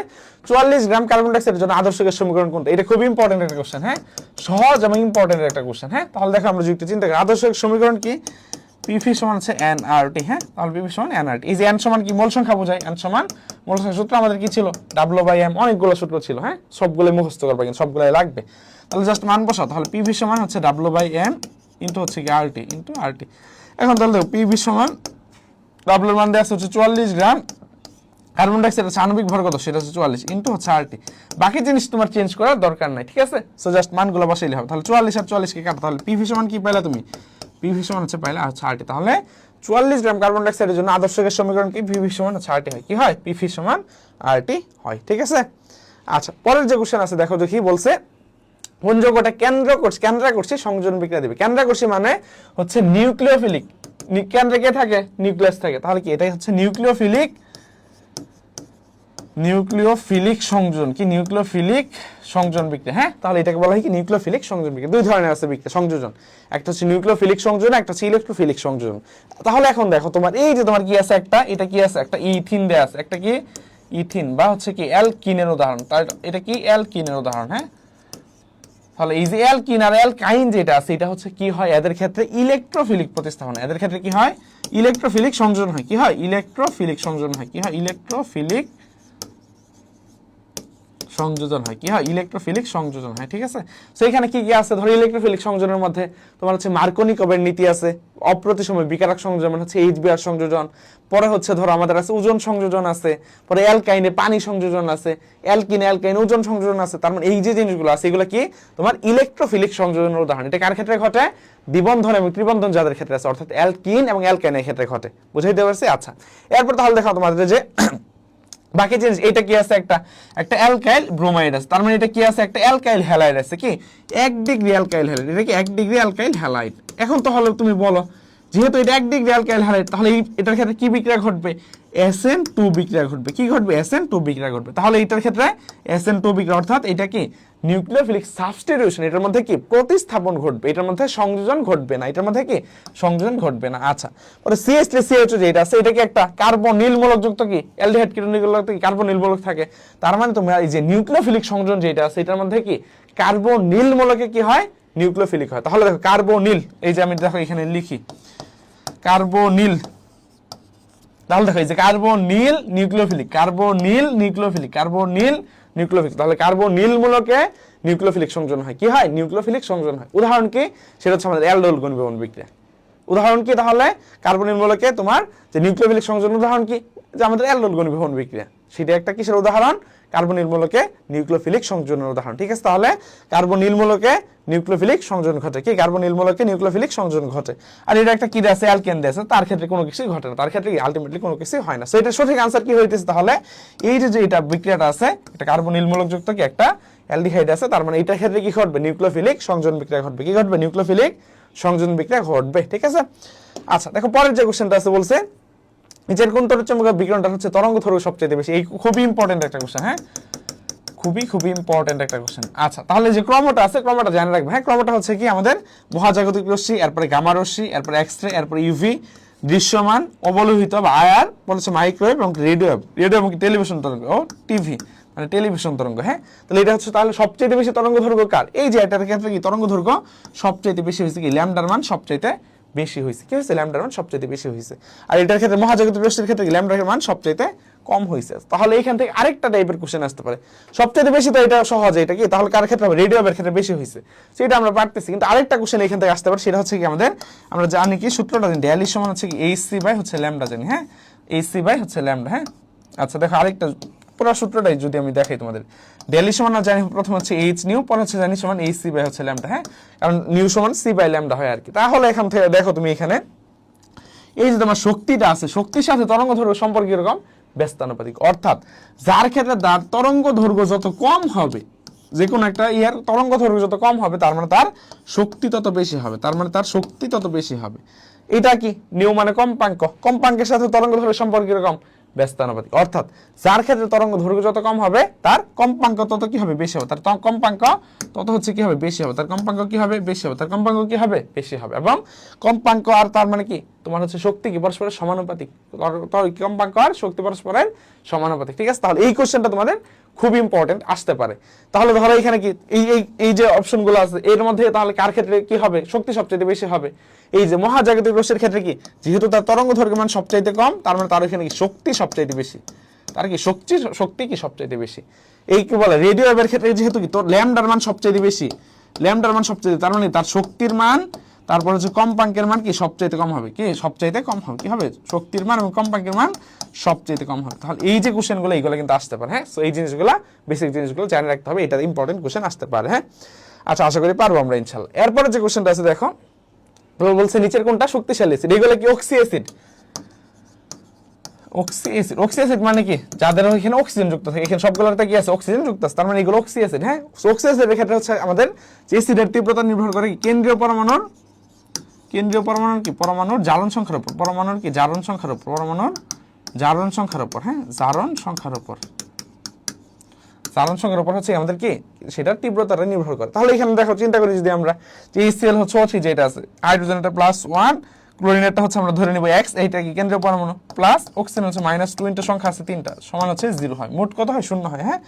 44 গ্রাম কার্বন ডাইঅক্সাইডের জন্য আদর্শ গ্যাস সমীকরণ কোনটা? এটা খুব ইম্পর্টেন্ট একটা কোশ্চেন। হ্যাঁ, সহজ এবং ইম্পর্টেন্ট একটা কোশ্চেন। হ্যাঁ, তাহলে দেখো আমরা যদি চিন্তা করি আদর্শ গ্যাস সমীকরণ কি? পিভি সমান হচ্ছে এনআরটি। হ্যাঁ, তাহলে পিভি সমান এনআরটি। এই যে এন সমান কি? মোল সংখ্যা বোঝায়। এন সমান মোল সংখ্যা সূত্র আমাদের কি ছিল? W/m, অনেকগুলো সূত্র ছিল। হ্যাঁ, সবগুলো মুখস্থ করবে, কিন্তু সবগুলাই লাগবে। তাহলে জাস্ট মান বসাও। তাহলে পিভি সমান হচ্ছে W/m ইনটু হচ্ছে কি আরটি ইনটু আরটি। এখন তাহলে দেখো পিভি সমান W এর মান দেওয়া আছে হচ্ছে 44 গ্রাম, কার্বন ডাইঅক্সাইডের আণবিক ভর কত? সেটা হচ্ছে 44 ইনটু হচ্ছে আরটি। বাকি জিনিস তোমার চেঞ্জ করার দরকার নাই। ঠিক আছে, সো জাস্ট মানগুলো বসাইলে হবে। তাহলে 44 আর 44 কে কাটো, তাহলে পিভি সমান কি পাইলা তুমি? পিভি সমান হচ্ছে পাইলা হচ্ছে আরটি। তাহলে 44 গ্রাম কার্বন ডাইঅক্সাইডের জন্য আদর্শ গ্যাস সমীকরণ কি? পিভি সমান হচ্ছে আরটি হয়। কি হয়? পিভি সমান আরটি হয়। ঠিক আছে, আচ্ছা, পরের যে কোশ্চেন আছে দেখো দেখি, বলছে কোন যৌগটা কেন্দ্র করছে সংযোজন বিক্রিয়া দিবে? কেন্দ্র করছে মানে হচ্ছে নিউক্লিওফিলিক। কেন্দ্রে কে থাকে? নিউক্লিয়াস থাকে। তাহলে কি এটাই হচ্ছে নিউক্লিওফিলিক নিউক্লিওফিলিক সংযোজন কি নিউক্লিওফিলিক সংযোজন বিক্রিয়া, হ্যাঁ তাহলে এটাকে বলা হয় কি নিউক্লিওফিলিক সংযোজন বিক্রিয়া। দুই ধরনের আছে বিক্রিয়া সংযোজন, একটা হচ্ছে নিউক্লিওফিলিক সংযোজন, একটা হচ্ছে ইলেকট্রোফিলিক সংযোজন। তাহলে এখন দেখো তোমার এই যে তোমার কি আছে একটা, এটা কি আছে একটা ইথিন দেয়া আছে, একটা কি ইথিন বা হচ্ছে কি অ্যালকিনের উদাহরণ, তার এটা কি অ্যালকিনের উদাহরণ, হ্যাঁ তাহলে এই যে অ্যালকিন আর অ্যালকাইন যেটা আছে এটা হচ্ছে কি হয় এদের ক্ষেত্রে ইলেকট্রোফিলিক প্রতিস্থাপন, এদের ক্ষেত্রে কি হয় ইলেকট্রোফিলিক সংযোজন হয়, কি হয় ইলেকট্রোফিলিক সংযোজন হয়, কি হয় ইলেকট্রোফিলিক সংযোজন হয়, কি হয় ইলেকট্রোফিলিক সংযোজন হয়, ঠিক আছে। সো এখানে কি কি আছে ধরো ইলেকট্রোফিলিক সংযোজনের মধ্যে তোমার হচ্ছে মার্কোনিকোভের নীতি আছে, অপ্রতিসম বিকারক সংযোজন মানে হচ্ছে এইচবিআর সংযোজন, পরে হচ্ছে ধরো আমাদের আছে ওজন সংযোজন আছে, পরে অ্যালকাইনে পানি সংযোজন আছে, অ্যালকিনে অ্যালকাইন ওজন সংযোজন আছে। তার মানে এই যে জিনিসগুলো আছে এগুলো কি তোমার ইলেকট্রোফিলিক সংযোজনের উদাহরণ। এটা কার ক্ষেত্রে ঘটে দ্বিবন্ধন এবং ত্রিবন্ধন যাদের ক্ষেত্রে আছে, অর্থাৎ অ্যালকিন এবং অ্যালকাইনের ক্ষেত্রে ঘটে, বুঝাইতে পারছি। আচ্ছা এরপর তাহলে দেখো তোমাদের যে বাকি জিনিস এটা কি আছে একটা একটা অ্যালকাইল ব্রোমাইড আছে, তার মানে এটা কি আছে একটা অ্যালকাইল হ্যালাইড আছে, কি 1 ডিগ্রি অ্যালকাইল হ্যালাইড, এটা কি 1 ডিগ্রি অ্যালকাইল হ্যালাইড। এখন তাহলে তুমি বলো যেহেতু এটা 1 ডিগ্রি অ্যালকাইল হ্যালাইড তাহলে এটার ক্ষেত্রে কি বিক্রিয়া ঘটবে SN2 বিক্রিয়া ঘটবে, কি ঘটবে SN2 বিক্রিয়া ঘটবে। তাহলে এটার ক্ষেত্রে SN2 বিক্রিয়া অর্থাৎ এটা কি নিউক্লিওফিলিক সাবস্টিটিউশন, এটার মধ্যে কি প্রতিস্থাপন ঘটবে, এটার মধ্যে সংযোজন ঘটবে না, এটার মধ্যে কি সংযোজন ঘটবে না। আচ্ছা পরে CH3CH যেটা আছে এটা কি একটা কার্বনিল মূলক যুক্ত কি অ্যালডিহাইড কিটোনিল কি কার্বনিল মূলক থাকে, তার মানে তোমরা এই যে নিউক্লিওফিলিক সংযোজন যেটা আছে এটার মধ্যে কি কার্বনিল মূলকে কি হয় নিউক্লিওফিলিক হয়। তাহলে দেখো কার্বনিল এই যে আমি দেখো এখানে লিখি কার্বনিল, তাহলে দেখো এই যে carbonyl nucleophilic, carbonyl nucleophilic, carbonyl nucleophilic, তাহলে কার্বনিল মূলকে নিউক্লিওফিলিক সংযোজন হয়, কি হয় নিউক্লিওফিলিক সংযোজন হয়। উদাহরণ কি সেটা হচ্ছে আমাদের অ্যালডোল ঘনীভবন বিক্রিয়া। উদাহরণ কি তাহলে কার্বনিল মূলকে তোমার যে নিউক্লিওফিলিক সংযোজন উদাহরণ কি যে আমাদের অ্যালডোল ঘনীভবন বিক্রিয়া, সেটা একটা কিসের উদাহরণ কার্বনিল মূলকে নিউক্লিওফিলিক সংযোজনের উদাহরণ, ঠিক আছে। তাহলে কার্বনিল মূলকে নিউক্লিওফিলিক সংযোজন ঘটে, কি কার্বনিল মূলকে নিউক্লিওফিলিক সংযোজন ঘটে। আর এটা একটা কি আছে অ্যালকেন আছে, তার ক্ষেত্রে কোনো কিছুই ঘটে না, তার ক্ষেত্রে আলটিমেটলি কোনো কিছুই হয় না। সো এটা সঠিক আনসার কি হইতেছে তাহলে এই যে এটা বিক্রিয়াটা আছে এটা কার্বনিল মূলক যুক্ত কি একটা অ্যালডিহাইড আছে, তার মানে এটার ক্ষেত্রে কি ঘটবে নিউক্লিওফিলিক সংযোজন বিক্রিয়া ঘটবে, কি ঘটবে নিউক্লিওফিলিক সংযোজন বিক্রিয়া ঘটবে, ঠিক আছে। আচ্ছা দেখো পরের যে কোশ্চেনটা আছে বলছে নিচের কোন তড়িৎচুম্বকীয় বিকিরণটা হচ্ছে তরঙ্গ দৈর্ঘ্য সবচেয়ে বেশি, এই খুবই ইম্পর্টেন্ট একটা কোশ্চেন, হ্যাঁ খুবই ইম্পর্টেন্ট একটা কোশ্চেন। আচ্ছা তাহলে যে ক্রমটা আছে ক্রমটা জানা রাখবে, হ্যাঁ ক্রমটা হচ্ছে কি আমাদের মহাজাগতিক রশ্মি, এরপরে গামা রশ্মি, এরপরে এক্সরে, এরপরে ইউভি, দৃশ্যমান, অবলোহিত বা আয়ার, বলেছে মাইক্রোওয়েভ এবং রেডিও, রেডিও এবং টেলিভিশন তরঙ্গ ও টিভি মানে টেলিভিশন তরঙ্গ, হ্যাঁ তাহলে এটা হচ্ছে তাহলে সবচেয়ে বেশি তরঙ্গ দৈর্ঘ্য কার, এই যে এটার ক্ষেত্রে কি তরঙ্গ দৈর্ঘ্য সবচেয়ে বেশি হয়েছে কি ল্যামডার মান সবচেয়ে বেশি হয়েছে, কি হয়েছে ল্যামডার মান সবচেয়ে বেশি হয়েছে। আর এটার ক্ষেত্রে মহাজাগতিক রশ্মির ক্ষেত্রে কি ল্যামডার মান সবচেয়ে কম হয়েছে। তাহলে এইখান থেকে আরেকটা টাইপের কোশ্চেন আসতে পারে, সবচেয়ে বেশি তো এটা সহজ, এটা কি তাহলে কার ক্ষেত্রে হবে রেডিওর ক্ষেত্রে বেশি হয়েছে সেটা আমরা পারতেছি, কিন্তু আরেকটা কোশ্চেন এখান থেকে আসতে পারে, সেটা হচ্ছে কি আমাদের আমরা জানি কি সূত্রটা জানি ডেয়ালি সমান হচ্ছে কি এইচসি বাই হচ্ছে ল্যামডা জানি, হ্যাঁ এইচসি বাই হচ্ছে ল্যামডা, হ্যাঁ। আচ্ছা দেখো আরেকটা পুরো সূত্রটাই যদি আমি দেখাই তোমাদের, ডেয়ালি সমান জানি প্রথম হচ্ছে এইচ নিউ, পরে হচ্ছে জানি সমান এইচসি বাই হচ্ছে ল্যামডা, হ্যাঁ কারণ নিউ সমান সি বাই ল্যামডা হয় আর কি। তাহলে এখান থেকে দেখো তুমি এখানে এই যে তোমার শক্তিটা আছে শক্তির সাথে তরঙ্গ দৈর্ঘ্য সম্পর্ক এরকম ব্যস্তানুপাতিক, অর্থাৎ যার ক্ষেত্রে তার তরঙ্গ দৈর্ঘ্য যত কম হবে, যে কোনো একটা ইয়ার তরঙ্গ দৈর্ঘ্য যত কম হবে তার মানে তার শক্তি তত বেশি হবে, তার মানে তার শক্তি তত বেশি হবে। এটা কি নিউ মানে কম্পাঙ্ক, কম্পাঙ্কের সাথে তরঙ্গ দৈর্ঘ্য সম্পর্ক এরকম ব্যস্তানুপাতিক, অর্থাৎ যার ক্ষেত্রে তরঙ্গ দৈর্ঘ্য যত কম হবে তার কম্পাঙ্ক তত কি হবে বেশি হবে, তার কম্পাঙ্ক তত হচ্ছে কি হবে বেশি হবে, তার কম্পাঙ্ক কি হবে বেশি হবে, তার কম্পাঙ্ক কি হবে বেশি হবে। এবং কম্পাঙ্ক আর তার মানে কি তোমার হচ্ছে শক্তি কি পরস্পরের সমানুপাতিক, কম্পাঙ্ক আর শক্তি পরস্পরের সমানুপাতিক, ঠিক আছে। তাহলে এই কোশ্চেনটা তোমাদের খুব ইম্পর্টেন্ট আসতে পারে। তাহলে ধরো এখানে কি এই যে অপশনগুলো আছে এর মধ্যে তাহলে কার ক্ষেত্রে কি হবে শক্তি সবচেয়ে বেশি হবে, এই যে মহাজাগতিক রশ্মির ক্ষেত্রে কি যেহেতু তার তরঙ্গ দৈর্ঘ্য মান সবচাইতে কম তার মানে তার এখানে কি শক্তি সবচাইতে বেশি, তার কি শক্তি কি সবচাইতে বেশি। এই কি বলে রেডিও ওয়েভের ক্ষেত্রে যেহেতু কি তোর ল্যামডার মান সবচাইতে বেশি, ল্যামডার মান সবচাইতে, তার মানে তার শক্তির মান তারপর হচ্ছে কম্পাঙ্কের মান কি সবচাইতে কম হবে, কি সবচাইতে কম হবে, কি হবে শক্তির মান এবং কম্পাঙ্কের মান সবচাইতে কম হবে। তাহলে এই যে কোশ্চেনগুলো এইগুলো কিন্তু আসতে পারে, হ্যাঁ। সো এই জিনিসগুলো বেসিক জিনিসগুলো জানে রাখতে হবে, এটা ইম্পর্টেন্ট কোশ্চেন আসতে পারে, হ্যাঁ। আচ্ছা আশা করি পারবো আমরা ইনশাআল্লাহ। এরপরে যে কোশ্চেনটা আছে দেখো বলছে নিচের কোনটা শক্তিশালী অ্যাসিড, এগুলো কি অক্সি অ্যাসিড, অক্সি অ্যাসিড মানে কি যাদের এখানে অক্সিজেন যুক্ত থাকে, এখানে সবগুলোতে কি আছে অক্সিজেন যুক্ত আছে, তার মানে এগুলো অক্সি অ্যাসিড, হ্যাঁ। অক্সি অ্যাসিডের ক্ষেত্রে হচ্ছে আমাদের যে অ্যাসিডের তীব্রতা নির্ভর করে কেন্দ্রীয় পরমাণুর কি পরমাণুর জারণ সংখ্যার উপর, পরমাণুর কি জারণ সংখ্যার উপর, পরমাণুর জারণ সংখ্যার উপর, হ্যাঁ জারণ সংখ্যার উপর, চালন সংখ্যার উপর হচ্ছে আমাদের কি সেটার তীব্রতাটা নির্ভর করে। তাহলে এখানে দেখো চিন্তা করি যদি আমরা যে HCl হচ্ছে O3 যেটা আছে, হাইড্রোজেনটা +1, ক্লোরিনেরটা হচ্ছে আমরা ধরে নেব x, এইটা কি কেন্দ্রীয় পরমাণু, প্লাস অক্সিজেন হচ্ছে -2, ইনটু সংখ্যা আছে 3টা সমান হচ্ছে 0 হয়। মোট কত হয়? 0 হয়। হ্যাঁ,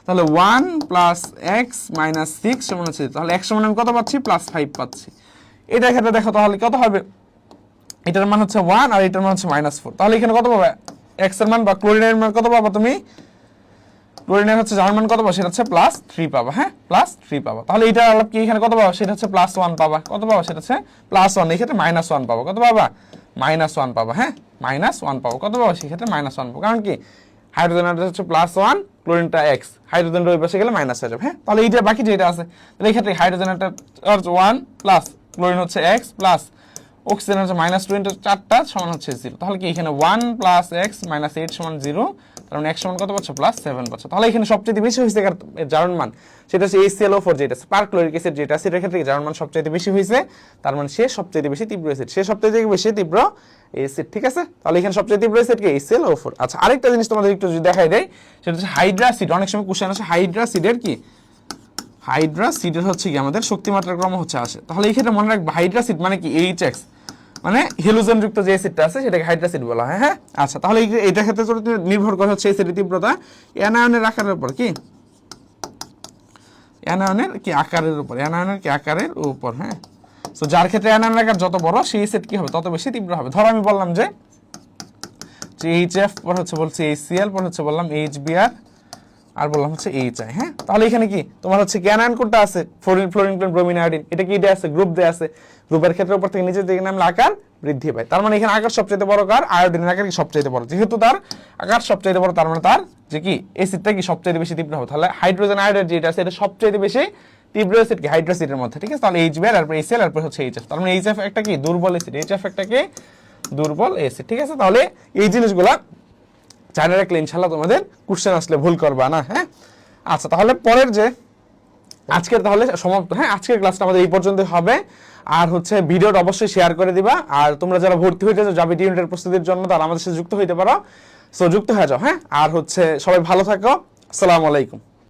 তাহলে 1 + x - 6 সমান হচ্ছে, তাহলে x সমান আমি কত পাচ্ছি? +5 পাচ্ছি। এটার ক্ষেত্রে দেখো তাহলে কত হবে, এটার মান হচ্ছে 1 আর এটার মান হচ্ছে -4, তাহলে এখানে কত পাবে? x এর মান বা ক্লোরিনের মান কত পাবা তুমি? ক্লোরিনের হচ্ছে যার মান কত পাবা? সেটা হচ্ছে +3 পাবা। হ্যাঁ, +3 পাবা। তাহলে এটা কি এখানে কত পাবা? সেটা হচ্ছে +1 পাবা। কত পাবা? সেটা হচ্ছে +1, এই ক্ষেত্রে -1 পাবা। কত পাবা? -1 পাবা। হ্যাঁ, -1 পাবো। কত পাবো? সেক্ষেত্রে -1 পাবো। কারণ কি হাইড্রোজেন হচ্ছে +1, ক্লোরিনটা x, হাইড্রোজেনটা ওই পাশে গেলে মাইনাস হয়ে যাবে। হ্যাঁ, তাহলে এইটা বাকি যেটা আছে, তাহলে এই ক্ষেত্রে হাইড্রোজেনটা 1 প্লাস ক্লোরিন হচ্ছে x প্লাস অক্সিজেন হচ্ছে -2, ইনটু 4টা সমান হচ্ছে 0। তাহলে কি এখানে 1 + x - 8 সমান 0, তার মানে x সমান কত পাচ্ছ? +7 পাচ্ছ। তাহলে এখানে সবচেয়ে বেশি হয়েছে জারণ মান, সেটা হচ্ছে HClO4 যেটা আছে, পারক্লোরিক অ্যাসিড যেটা আছে, এটার ক্ষেত্রে জারণ মান সবচেয়ে বেশি হয়েছে, তার মানে সে সবচেয়ে বেশি তীব্র অ্যাসিড, সে সবচেয়ে বেশি তীব্র অ্যাসিড। ঠিক আছে, তাহলে এখানে সবচেয়ে তীব্র অ্যাসিড কি? HClO4। আচ্ছা, আরেকটা জিনিস তোমাদের একটু যদি দেখাই দেই, সেটা হচ্ছে হাইড্রাসিড। অনেক সময় কোশ্চেন আসে হাইড্রাসিডের কি, হাইড্রাসিডের হচ্ছে কি আমাদের শক্তিমাত্রার ক্রম হচ্ছে আসে। তাহলে এই ক্ষেত্রে মনে রাখবে হাইড্রাসিড মানে কি HX, মানে হেলোজেন যুক্ত যে অ্যাসিডটা আছে সেটাকে হাইড্রাসিড বলা হয়। হ্যাঁ, আচ্ছা, তাহলে এইটার ক্ষেত্রে নির্ভর করে হচ্ছে অ্যাসিডের তীব্রতা অ্যানায়নের আকারের উপর, কি অ্যানায়নের কি আকারের উপর, অ্যানায়নের কি আকারের উপর। হ্যাঁ, তো যার ক্ষেত্রে অ্যানায়নের আকার যত বড় সেই অ্যাসিড কি হবে? তত বেশি তীব্র হবে। ধরো আমি বললাম যে HF, পর হচ্ছে বলছি HCl, পর হচ্ছে বললাম HBr, আর বললাম হচ্ছে HI। হ্যাঁ, তাহলে এখানে কি তোমার হচ্ছে ক্যানায়ন কোনটা আছে? ফ্লোরিন, ব্রোমিন, আয়োডিন, এটা কি দেয়া আছে? গ্রুপ দেয়া আছে। গ্রুপের ক্ষেত্রে উপর থেকে নিচে দিকে নামলে আকার বৃদ্ধি পায়। তার মানে এখানে আকার সবচেয়ে বড় কার? আয়োডিনের আকার কি সবচেয়ে বড়। যেহেতু তার আকার সবচেয়ে বড়, তার মানে তার যে কি অ্যাসিডটা কি সবচেয়ে বেশি তীব্র হবে। তাহলে হাইড্রোজেন আয়োডাইড যেটা আছে এটা সবচেয়ে বেশি তীব্র অ্যাসিড কি হাইড্রোসিডের মধ্যে। ঠিক আছে, তাহলে HBr, তারপর HCl, তারপর হচ্ছে HF। তার মানে HF একটা কি দুর্বল অ্যাসিড, HF একটা কি দুর্বল অ্যাসিড। ঠিক আছে, তাহলে এই জিনিসগুলা জানা রাখলে ইনশাআল্লাহ তোমাদের কোশ্চেন আসলে ভুল করবা না। হ্যাঁ, আচ্ছা, তাহলে পরের যে আজকের তাহলে সমাপ্ত। হ্যাঁ, আজকের ক্লাসটা আমাদের এই পর্যন্ত হবে। আর হচ্ছে ভিডিওটা অবশ্যই শেয়ার করে দিবা। আর তোমরা যারা ভর্তি হইতে চাও জাবিটি ইউনিটের প্রস্তুতির জন্য, তারা আমাদের সাথে যুক্ত হইতে পারো। সো যুক্ত হয়ে যাও। হ্যাঁ, আর হচ্ছে সবাই ভালো থাকো। আসসালামু আলাইকুম।